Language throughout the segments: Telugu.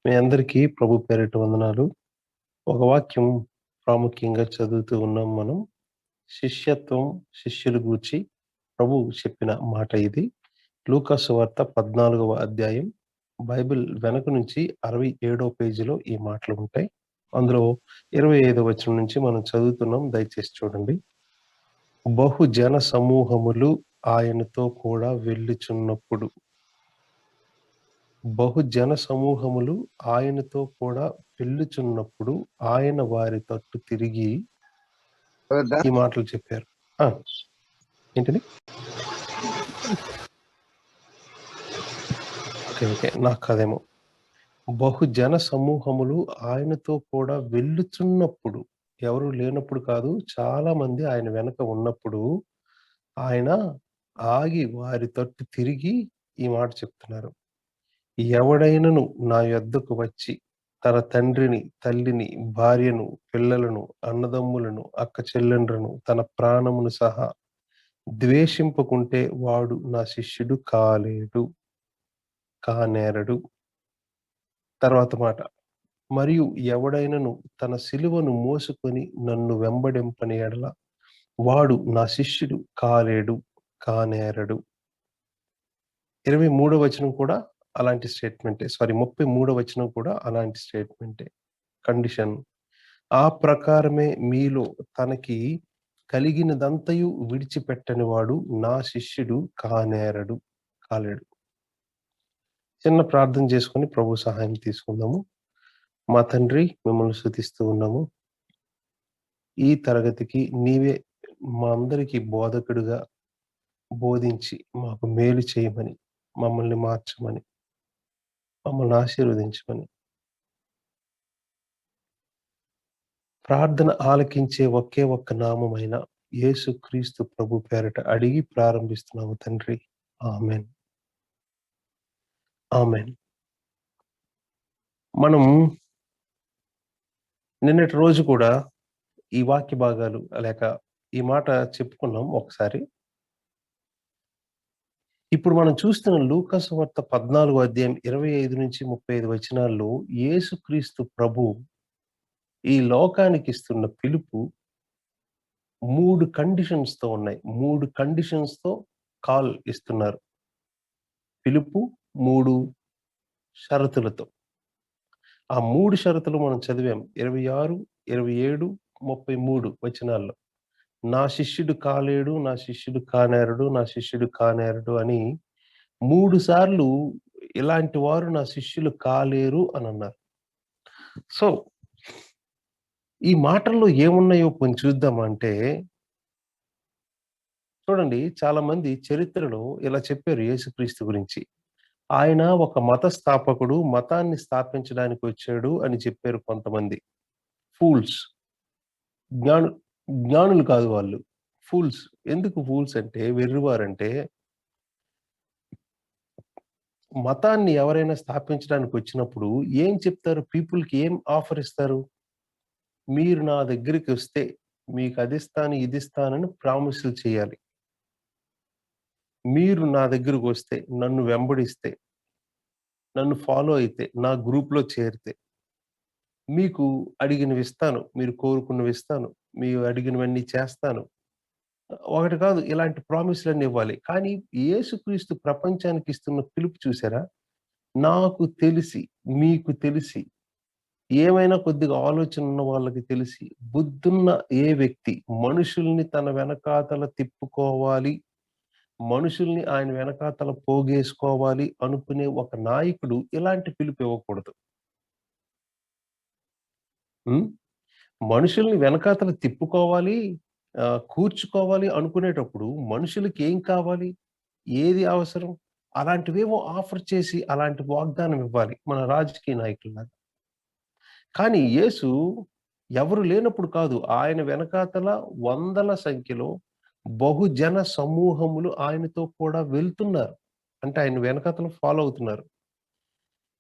మీ అందరికీ ప్రభు పేరిట వందనాలు. ఒక వాక్యం ప్రాముఖ్యంగా చదువుతూ ఉన్నాం మనం. శిష్యత్వం, శిష్యుల గూర్చి ప్రభువు చెప్పిన మాట ఇది. లూకా సువార్త 14వ అధ్యాయం బైబిల్ వెనక నుంచి 67వ పేజీలో ఈ మాటలు ఉంటాయి. అందులో 25వ వచనం నుంచి మనం చదువుతున్నాం. దయచేసి చూడండి. బహుజన సమూహములు ఆయనతో కూడా వెళ్ళుచున్నప్పుడు బహుజన సమూహములు ఆయనతో కూడా వెళ్ళుచున్నప్పుడు ఆయన వారి తట్టు తిరిగి ఈ మాటలు చెప్పారు. ఏంటిది? ఓకే. నాకు కాదేమో. బహుజన సమూహములు ఆయనతో కూడా వెళ్ళుచున్నప్పుడు, ఎవరు లేనప్పుడు కాదు, చాలా మంది ఆయన వెనక ఉన్నప్పుడు ఆయన ఆగి వారి తట్టు తిరిగి ఈ మాట చెప్తున్నారు. ఎవడైనను నా యొద్దకు వచ్చి తన తండ్రిని, తల్లిని, భార్యను, పిల్లలను, అన్నదమ్ములను, అక్కచెల్లెండ్రులను, తన ప్రాణమును సహా ద్వేషింపకుంటే వాడు నా శిష్యుడు కానేరడు. తర్వాత మాట. మరియు ఎవడైనను తన సిలువను మోసుకొని నన్ను వెంబడింపని యెడల వాడు నా శిష్యుడు కానేరడు. 23వ వచనం కూడా అలాంటి స్టేట్మెంటే. 33వ వచనం కూడా అలాంటి స్టేట్మెంటే. కండిషన్. ఆ ప్రకారమే మీలో తనకి కలిగినదంతయు విడిచిపెట్టని వాడు నా శిష్యుడు కాలేడు. చిన్న ప్రార్థన చేసుకొని ప్రభు సహాయం తీసుకుందాము. మా తండ్రి, మిమ్మల్ని స్తుతిస్తూ ఉన్నాము. ఈ తరగతికి నీవే మా అందరికీ బోధకుడిగా బోధించి మాకు మేలు చేయమని, మమ్మల్ని మార్చమని, మమ్మల్ని ఆశీర్వదించమని, ప్రార్థన ఆలకించే ఒకే ఒక్క నామమైన యేసుక్రీస్తు ప్రభు పేరట అడిగి ప్రారంభిస్తున్నాము తండ్రి. ఆమేన్. ఆమేన్. మనం నిన్నటి రోజు కూడా ఈ వాక్య భాగాలు లేక ఈ మాట చెప్పుకున్నాం ఒకసారి. ఇప్పుడు మనం చూస్తున్న లూకా సువార్త 14వ అధ్యాయం 25-35 వచనాల్లో యేసుక్రీస్తు ప్రభువు ఈ లోకానికి ఇస్తున్న పిలుపు 3 కండిషన్స్‌తో ఉన్నాయి. 3 కండిషన్స్‌తో కాల్ ఇస్తున్నారు. పిలుపు 3 షరతులతో. ఆ 3 షరతులు మనం చదివాం. 26, 27, 33 వచనాల్లో. నా శిష్యుడు కాలేడు, నా శిష్యుడు కానేరడు, నా శిష్యుడు కానేరడు అని 3 సార్లు ఇలాంటి వారు నా శిష్యులు కాలేరు అనన్నారు. సో, ఈ మాటల్లో ఏమున్నాయో కొంచెం చూద్దామా అంటే, చూడండి, చాలా మంది చరిత్రలో ఇలా చెప్పారు యేసుక్రీస్తు గురించి. ఆయన ఒక మత స్థాపకుడు, మతాన్ని స్థాపించడానికి వచ్చాడు అని చెప్పారు కొంతమంది. ఫూల్స్. జ్ఞాను జ్ఞానులు కాదు వాళ్ళు. ఫూల్స్. ఎందుకు ఫూల్స్ అంటే, వెర్రివారంటే, మతాన్ని ఎవరైనా స్థాపించడానికి వచ్చినప్పుడు ఏం చెప్తారు? పీపుల్‌కి ఏం ఆఫర్ ఇస్తారు? మీరు నా దగ్గరికి వస్తే మీకు అదిస్తాను, ఇదిస్తానని ప్రామిస్‌లు చేయాలి. మీరు నా దగ్గరకొస్తే, నన్ను వెంబడిస్తే, నన్ను ఫాలో అయితే, నా గ్రూప్‌లో చేరితే, మీకు అడిగినవిస్తాను, మీరు కోరుకున్నవిస్తాను, మీరు అడిగినవన్నీ చేస్తాను. ఒకటి కాదు, ఇలాంటి ప్రామిస్‌లన్నీ ఇవ్వాలి. కానీ యేసుక్రీస్తు ప్రపంచానికి ఇస్తున్న పిలుపు చూసారా? నాకు తెలిసి, మీకు తెలిసి, ఏమైనా కొద్దిగా ఆలోచన ఉన్న వాళ్ళకి తెలిసి, బుద్ధున్న ఏ వ్యక్తి మనుషుల్ని తన వెనకాతల తిప్పుకోవాలి, మనుషుల్ని ఆయన వెనకాతల పోగేసుకోవాలి అనుకునే ఒక నాయకుడు ఇలాంటి పిలుపు ఇవ్వకూడదు. హ్మ్. మనుషుల్ని వెనకాతల తిప్పుకోవాలి, కూర్చుకోవాలి అనుకునేటప్పుడు మనుషులకి ఏం కావాలి? ఏది అవసరం? అలాంటివేవో ఆఫర్ చేసి అలాంటి వాగ్దానం ఇవ్వాలి మన రాజకీయ నాయకుల్లాగా. కానీ యేసు ఎవరు లేనప్పుడు కాదు. ఆయన వెనకాతల వందల సంఖ్యలో బహుజన సమూహములు ఆయనతో కూడా వెళ్తున్నారు. అంటే ఆయన వెనకాతల ఫాలో అవుతున్నారు.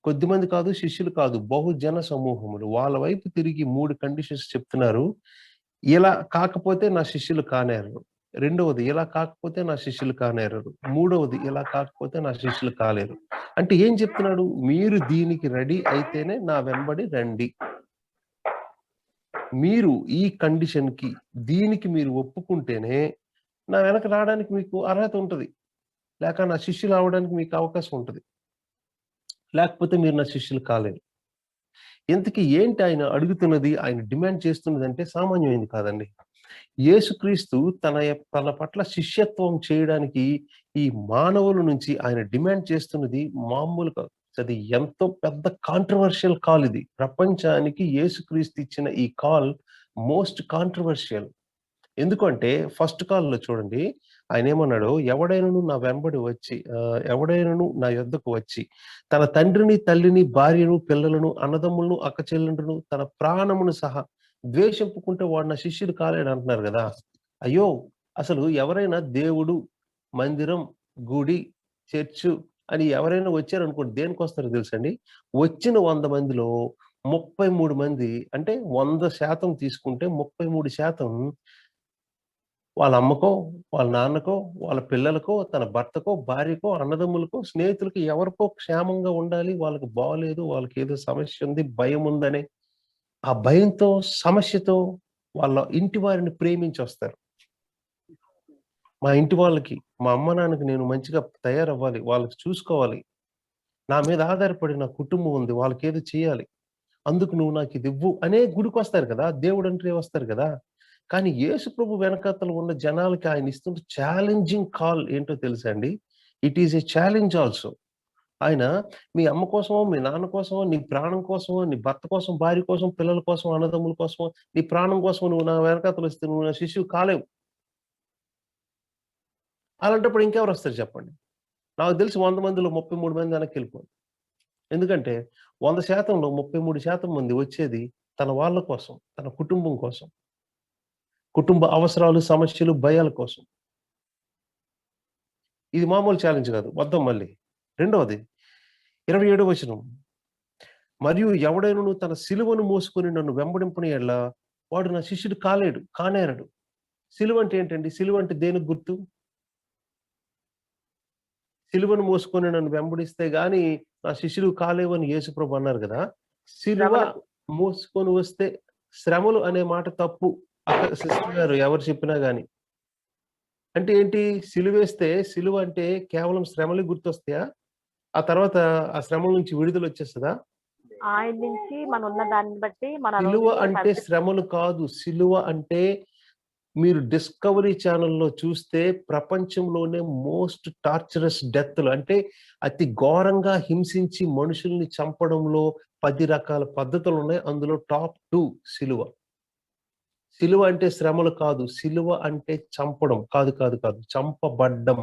కొద్దిమంది కాదు, శిష్యులు కాదు. బహుజన సమూహములు. వాళ్ళ వైపు తిరిగి 3 కండిషన్స్ చెప్తున్నారు. ఇలా కాకపోతే నా శిష్యులు కానేరరు. రెండవది ఇలా కాకపోతే నా శిష్యులు కానేరరు. మూడవది ఇలా కాకపోతే నా శిష్యులు కాలేరు. అంటే ఏం చెప్తున్నాడు? మీరు దీనికి రెడీ అయితేనే నా వెంబడి రండి. మీరు ఈ కండిషన్‌కి, దీనికి మీరు ఒప్పుకుంటేనే నా వెనక రావడానికి మీకు అర్హత ఉంటది. లేక నా శిష్యులు అవ్వడానికి మీకు అవకాశం ఉంటది. లేకపోతే మీరు నా శిష్యులు కాలేరు. ఇంతకీ ఏంటి ఆయన అడుగుతున్నది, ఆయన డిమాండ్ చేస్తున్నదంటే సామాన్యమైనది కాదండి. యేసుక్రీస్తు తన పట్ల శిష్యత్వం చేయడానికి ఈ మానవుల నుంచి ఆయన డిమాండ్ చేస్తున్నది మామూలు కాదు. అది ఎంతో పెద్ద కాంట్రోవర్షియల్ కాల్ ఇది. ప్రపంచానికి యేసుక్రీస్తు ఇచ్చిన ఈ కాల్ మోస్ట్ కాంట్రోవర్షియల్. ఎందుకంటే ఫస్ట్ కాల్‌లో చూడండి ఆయనేమన్నాడు, "ఎవడైనను నా వెంబడి వచ్చి ఎవడైనను నా యొద్దకు వచ్చి తన తండ్రిని, తల్లిని, భార్యను, పిల్లలను, అన్నదమ్ములను, అక్కచెల్లెండ్రును, తన ప్రాణమును సహా ద్వేషింపుకుంటే వాడు నా శిష్యుడు కాలేడు" అంటున్నారు గదా! అయ్యో! అసలు ఎవరైనా దేవుడు, మందిరం, గుడి, చర్చు అని ఎవరైనా వచ్చారనుకోండి దేనికొస్తారో తెలుసండి? వచ్చిన 100 మందిలో 33 మంది అంటే 100% తీసుకుంటే 33% వాళ్ళ అమ్మకో, వాళ్ళ నాన్నకో, వాళ్ళ పిల్లలకో, తన భర్తకో, భార్యకో, అన్నదమ్ములకో, స్నేహితులకి ఎవరికో క్షేమంగా ఉండాలి. వాళ్ళకి బాలేదు. వాళ్ళకేదో సమస్య ఉంది. భయముందనే ఆ భయంతో, సమస్యతో వాళ్ళ ఇంటి వారిని ప్రేమించొస్తారు. మా ఇంటి వాళ్ళకి, మా అమ్మ, నాన్నకి నేను మంచిగా తయారవ్వాలి. వాళ్ళకి చూసుకోవాలి. నా మీద ఆధారపడి నా కుటుంబం ఉంది. వాళ్ళకేదో చేయాలి. అందుకు నువ్వు నాకిదివ్వు అనే గుడికొస్తారు కదా! దేవుడంటే వస్తారు కదా! కానీ యేసు ప్రభు వెనకాతల ఉన్న జనాలకి ఆయన ఇస్తున్న ఛాలెంజింగ్ కాల్ ఏంటో తెలుసా అండి? It is a challenge also. ఆయన మీ అమ్మ కోసమో, మీ నాన్న కోసమో, నీ ప్రాణం కోసమో, నీ భర్త కోసం, భార్య కోసం, పిల్లల కోసం, అన్నదమ్ముల కోసమో, నీ ప్రాణం కోసమో నువ్వు నా వెనకాతలొస్తే నువ్వు నా శిష్యువు కాలేవు. అలాంటప్పుడు ఇంకెవరొస్తారు చెప్పండి? నాకు తెలిసి 100 మందిలో 33 మంది వెనక్కెళ్ళిపోరు. ఎందుకంటే 100%లో 33% మంది వచ్చేది తన వాళ్ళ కోసం, తన కుటుంబం కోసం. కుటుంబ అవసరాలు, సమస్యలు, భయాల కోసం. ఇది మామూలు ఛాలెంజ్ కాదు. వద్దాం మళ్ళీ. రెండవది 27వ వచనం. మరియు ఎవడైనను తన సిలువను మోసుకొని నన్ను వెంబడింపని యెడల వాడు నా శిష్యుడు కానేరడు. సిలువ అంటే ఏంటండి? సిలువ అంటే దేనికి గుర్తు? సిలువను మోసుకొని నన్ను వెంబడిస్తే గాని నా శిష్యుడు కాలేవు అని యేసుప్రభు అన్నారు గదా! సిలువ శ్రమలకు మోసుకొని వస్తే శ్రమలు అనే మాట తప్పు. అక్కడ సిస్టర్ గారు ఎవరు చెప్పినా గాని. అంటే ఏంటి? సిలువేస్తే సిలువ అంటే కేవలం శ్రమలే గుర్తొస్తాయా? ఆ తర్వాత ఆ శ్రమల నుంచి విడుదలొచ్చేస్తదా? ఆయన నుంచి మనం ఉన్న దాన్ని బట్టి మనం సిలువ అనుభవించే అంటే పరిస్థితి. శ్రమలు కాదు. సిలువ అంటే మీరు డిస్కవరీ ఛానెల్‌లో చూస్తే ప్రపంచంలోనే మోస్ట్ టార్చరస్ డెత్‌లు అంటే అతి ఘోరంగా హింసించి మనుషుల్ని చంపడంలో 10 రకాల పద్ధతులున్నాయి. అందులో టాప్ 2 సిలువ. సిలువ అంటే శ్రమలు కాదు. సిలువ అంటే చంపడం. కాదు. చంపబడ్డం.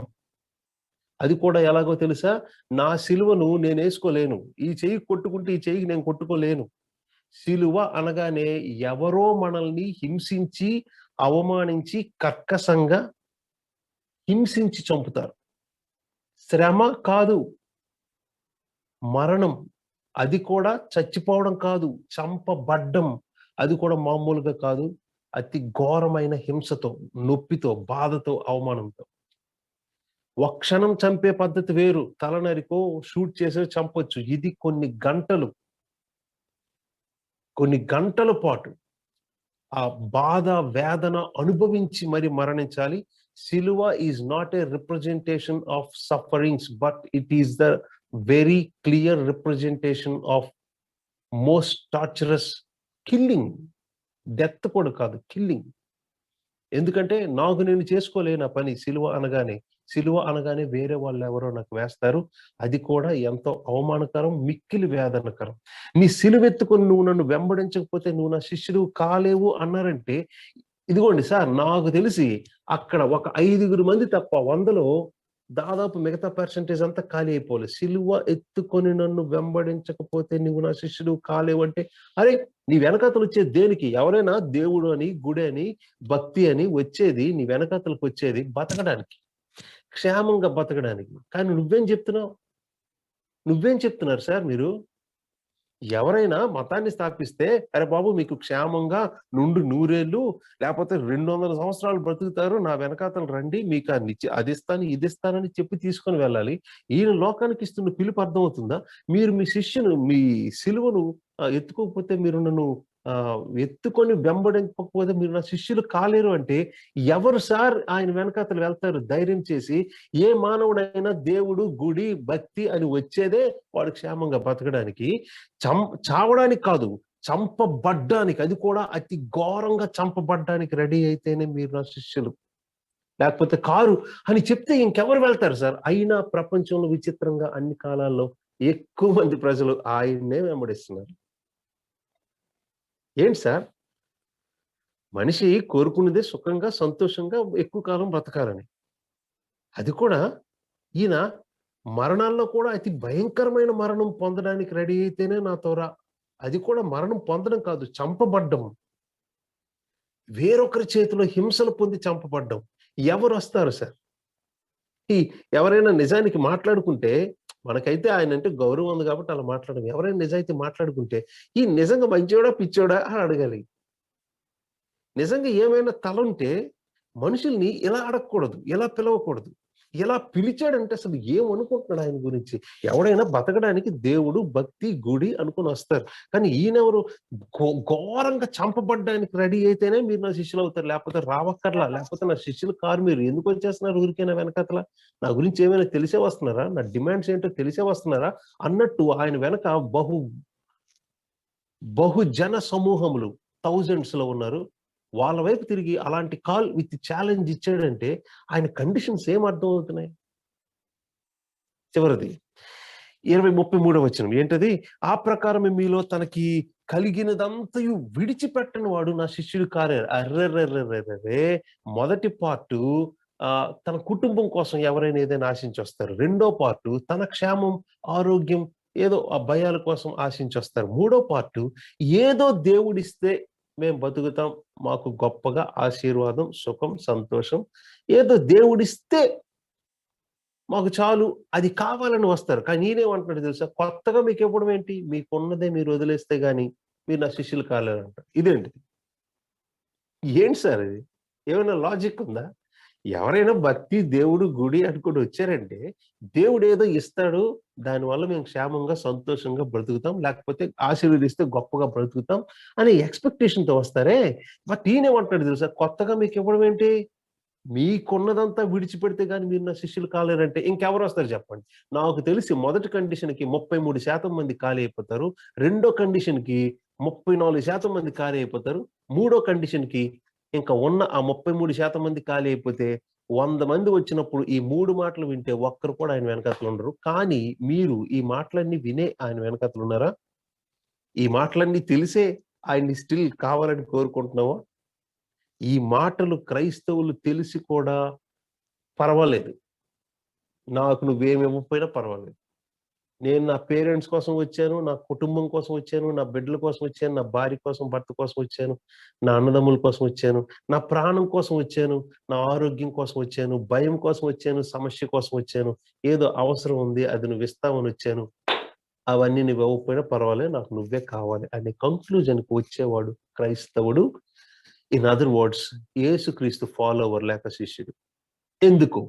అది కూడా ఎలాగో తెలుసా? నా సిలువను నేనేసుకోలేను. ఈ చెయ్యి కొట్టుకుంటే ఈ చెయ్యికి నేను కొట్టుకోలేను. సిలువ అనగానే ఎవరో మనల్ని హింసించి, అవమానించి, కర్కశంగా హింసించి చంపుతారు. శ్రమ కాదు. మరణం. అది కూడా చచ్చిపోవడం కాదు. చంపబడ్డం. అది కూడా మామూలుగా కాదు. అతి ఘోరమైన హింసతో, నొప్పితో, బాధతో, అవమానంతో. ఒక క్షణం చంపే పద్ధతి వేరు. తల నరికో, షూట్ చేసో చంపొచ్చు. ఇది కొన్ని గంటల పాటు ఆ బాధ, వేదన అనుభవించి మరి మరణించాలి. సిలువ is not a representation of sufferings, but it is the very clear representation of most torturous killing. Death కూడా కాదు, కిల్లింగ్. ఎందుకంటే నాకు నేను చేసుకోలేను ఆ పని సిలువ అనగానే. సిలువ అనగానే వేరే వాళ్ళెవరో నాకు వేస్తారు. అది కూడా ఎంతో అవమానకరం, మిక్కిలి వేదనకరం. నీ సిలువెత్తుకొని నువ్వు నన్ను వెంబడించకపోతే నువ్వు నా శిష్యుడివి కాలేవు అన్నారంటే, ఇదిగోండి సార్ నాకు తెలిసి అక్కడ ఒక 5 మంది తప్ప 100లో దాదాపు మిగతా పర్సెంటేజ్ అంతా ఖాళీ అయిపోవాలి. సిలువ ఎత్తుకొని నన్ను వెంబడించకపోతే నువ్వు నా శిష్యుడివి కాలేవు అంటే, అరే! నీ వెనకాతలొచ్చేది దేనికి? ఎవరైనా దేవుడు అని, గుడి అని, భక్తి అని వచ్చేది నీ వెనకాతలకొచ్చేది బతకడానికి. క్షేమంగా బతకడానికి. కానీ నువ్వేం చెప్తున్నావు? నువ్వేం చెప్తున్నారు సార్ మీరు? ఎవరైనా మతాన్ని స్థాపిస్తే అరే బాబు మీకు క్షేమంగా నుండి నూరేళ్ళు లేకపోతే 200 సంవత్సరాలు బ్రతుకుతారు, నా వెనకాతలు రండి, మీకు అది ఇస్తాను ఇది ఇస్తానని చెప్పి తీసుకొని వెళ్ళాలి. ఈయన లోకానికి ఇస్తున్న పిలుపు అర్థమవుతుందా? మీరు మీ శిష్యును మీ సిలువను ఎత్తుకోకపోతే, మీరు నన్ను ఎత్తుకొని వెంబడించకపోతే మీరు నా శిష్యులు కాలేరు అంటే, ఎవరు సార్ ఆయన వెనకాతలు వెళ్తారు ధైర్యం చేసి? ఏ మానవుడైనా దేవుడు, గుడి, భక్తి అని వచ్చేదే వాడు క్షేమంగా బతకడానికి, చావడానికి కాదు, చంపబడ్డానికి. అది కూడా అతి ఘోరంగా చంపబడ్డానికి రెడీ అయితేనే మీరు నా శిష్యులు, లేకపోతే కారు అని చెప్తే ఇంకెవరు వెళ్తారు సార్? అయినా ప్రపంచంలో విచిత్రంగా అన్ని కాలాల్లో ఎక్కువ మంది ప్రజలు ఆయన్నే వెంబడిస్తున్నారు. ఏంటి సార్? మనిషి కోరుకున్నదే సుఖంగా సంతోషంగా ఎక్కువ కాలం బ్రతకాలని. అది కూడా ఈయన మరణాల్లో కూడా అతి భయంకరమైన మరణం పొందడానికి రెడీ అయితేనే నాతో రా. అది కూడా మరణం పొందడం కాదు, చంపబడ్డం. వేరొకరి చేతిలో హింసలు పొంది చంపబడ్డం. ఎవరు వస్తారు సార్? ఈ ఎవరైనా నిజానికి మాట్లాడుకుంటే, మనకైతే ఆయన అంటే గౌరవం ఉంది కాబట్టి అలా మాట్లాడడం. ఎవరైనా నిజాయితీ మాట్లాడుకుంటే ఈ నిజంగా మంచోడా పిచ్చోడా అని అడగాలి. నిజంగా ఏమైనా తల ఉంటే మనుషుల్ని ఇలా అడగకూడదు, ఇలా పిలవకూడదు. ఇలా పిలిచాడంటే అసలు ఏమనుకుంటున్నాడు ఆయన గురించి? ఎవడైనా బతకడానికి దేవుడు, భక్తి, గుడి అనుకుని వస్తారు. కానీ ఈయనెవరు? ఘోరంగా చంపబడ్డానికి రెడీ అయితేనే మీరు నా శిష్యులు అవుతారు, లేకపోతే రావక్కర్లా. లేకపోతే నా శిష్యులు కారు, మీరు ఎందుకు వచ్చేస్తున్నారు ఊరికైనా వెనకతల? నా గురించి ఏమైనా తెలిసే వస్తున్నారా? నా డిమాండ్స్ ఏంటో తెలిసే వస్తున్నారా అన్నట్టు ఆయన వెనక బహుజన సమూహములు థౌజండ్స్ లో ఉన్నారు. వాళ్ళ వైపు తిరిగి అలాంటి కాల్ విత్ ఛాలెంజ్ ఇచ్చాడంటే ఆయన కండిషన్స్ ఏం అర్థం అవుతున్నాయి? చివరిది 20:33 వచనం ఏంటది? ఆ ప్రకారమే మీలో తనకి కలిగినదంతయు విడిచిపెట్టని వాడు నా శిష్యుడు కారే. అర్రెర్రెర్రెర్రెర్రే! మొదటి పార్టు తన కుటుంబం కోసం ఎవరైనా ఏదైనా ఆశించి వస్తారు. రెండో పార్టు తన క్షేమం, ఆరోగ్యం, ఏదో ఆ భయాల కోసం ఆశించి వస్తారు. మూడో పార్టు ఏదో దేవుడిస్తే మేము బతుకుతాం, మాకు గొప్పగా ఆశీర్వాదం, సుఖం, సంతోషం ఏదో దేవుడిస్తే మాకు చాలు, అది కావాలని వస్తారు. కానీ నేనేమంటున్నాడు తెలుసా? కొత్తగా మీకు ఇవ్వడం ఏంటి? మీకున్నదే మీరు వదిలేస్తే గాని మీరు నా శిష్యులు కాలేరంట. ఇదేంటిది? ఏంటి సార్ ఇది? ఏమైనా లాజిక్ ఉందా? ఎవరైనా భక్తి, దేవుడు, గుడి అనుకుని వచ్చారంటే దేవుడు ఏదో ఇస్తాడు, దానివల్ల మేము క్షేమంగా, సంతోషంగా బ్రతుకుతాం, లేకపోతే ఆశీర్వదిస్తే గొప్పగా బ్రతుకుతాం అనే ఎక్స్‌పెక్టేషన్‌తో వస్తారే. బట్ ఈయనేమంటున్నాడు తెలుసా? కొత్తగా మీకు ఇవ్వడం ఏంటి? మీకున్నదంతా విడిచిపెడితే గాని మీరు నా శిష్యులు కాలేరంటే ఇంకెవరు వస్తారు చెప్పండి? నాకు తెలిసి మొదటి కండిషన్‌కి 33% మంది ఖాళీ అయిపోతారు. రెండో కండిషన్‌కి 34% మంది ఖాళీ అయిపోతారు. మూడో కండిషన్‌కి ఇంకా ఉన్న ఆ 33% మంది ఖాళీ అయిపోతే 100 మంది వచ్చినప్పుడు ఈ 3 మాటలు వింటే ఒక్కరు కూడా ఆయన వెనకాతల ఉండరు. కానీ మీరు ఈ మాటలన్నీ వినే ఆయన వెనకాతల ఉన్నారా? ఈ మాటలన్నీ తెలిసే ఆయన్ని స్టిల్ కావాలని కోరుకుంటున్నావా? ఈ మాటలు క్రైస్తవులు తెలిసి కూడా పర్వాలేదు, నాకు నువ్వేమి ఇవ్వకపోయినా పర్వాలేదు. నేను నా పేరెంట్స్ కోసం వచ్చాను, నా కుటుంబం కోసం వచ్చాను, నా బిడ్డల కోసం వచ్చాను, నా భార్య కోసం, భర్త కోసం వచ్చాను, నా అన్నదమ్ముల కోసం వచ్చాను, నా ప్రాణం కోసం వచ్చాను, నా ఆరోగ్యం కోసం వచ్చాను, భయం కోసం వచ్చాను, సమస్య కోసం వచ్చాను, ఏదో అవసరం ఉంది అది నువ్వు ఇస్తావని వచ్చాను. అవన్నీ నువ్వు ఇవ్వకపోయినా పర్వాలేదు, నాకు నువ్వే కావాలి అనే కంక్లూజన్‌కి వచ్చేవాడు క్రైస్తవుడు. ఇన్ అదర్ వర్డ్స్ యేసుక్రీస్తు ఫాలోవర్ లేక శిష్యుడు. ఎందుకు?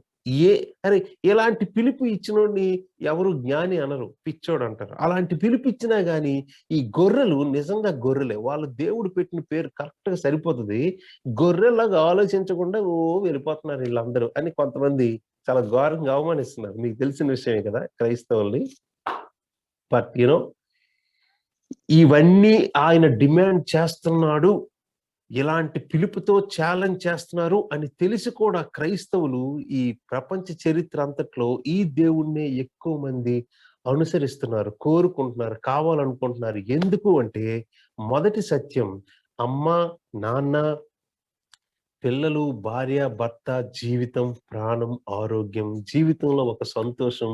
ఏ అరే ఇలాంటి పిలుపు ఇచ్చినోడిని ఎవరు జ్ఞాని అనరు, పిచ్చోడు అంటారు. అలాంటి పిలుపు ఇచ్చినా గాని ఈ గొర్రెలు నిజంగా గొర్రెలే. వాళ్ళు దేవుడు పెట్టిన పేరు కరెక్ట్‌గా సరిపోతది. గొర్రెల్లాగా ఆలోచించకుండా వెళ్ళిపోతున్నారు ఈళ్ళందరూ అని కొంతమంది చాలా ఘోరంగా అవమానిస్తున్నారు. మీకు తెలిసిన విషయమే కదా క్రైస్తవుల్ని. బట్ ఇవన్నీ ఆయన డిమాండ్ చేస్తున్నాడు, ఇలాంటి పిలుపుతో ఛాలెంజ్ చేస్తున్నారు అని తెలిసి కూడా క్రైస్తవులు ఈ ప్రపంచ చరిత్ర అంతట్లో ఈ దేవుణ్ణే ఎక్కువ మంది అనుసరిస్తున్నారు, కోరుకుంటున్నారు, కావాలనుకుంటున్నారు. ఎందుకు అంటే మొదటి సత్యం అమ్మ, నాన్న, పిల్లలు, భార్య, భర్త, జీవితం, ప్రాణం, ఆరోగ్యం, జీవితంలో ఒక సంతోషం,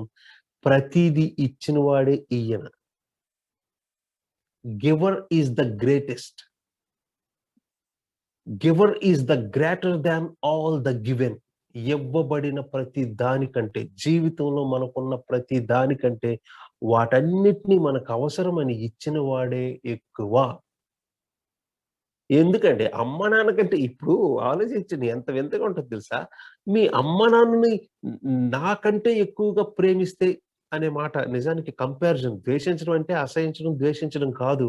ప్రతీదీ ఇచ్చిన వాడే ఈయన. Giver is the greatest. Giver is the greater than all the given. ఇవ్వబడిన ప్రతి దానికంటే, జీవితంలో మనకున్న ప్రతి దానికంటే వాటన్నిటిని మనకు అవసరమని ఇచ్చిన వాడే ఎక్కువ. ఎందుకంటే అమ్మ నాన్న కంటే ఇప్పుడు ఆలోచించండి ఎంత వింతగా ఉంటదో తెలుసా? మీ అమ్మ నాన్నని నాకంటే ఎక్కువగా ప్రేమిస్తే అనే మాట నిజానికి కంపారిజన్. ద్వేషించడం అంటే అసహించడం, ద్వేషించడం కాదు.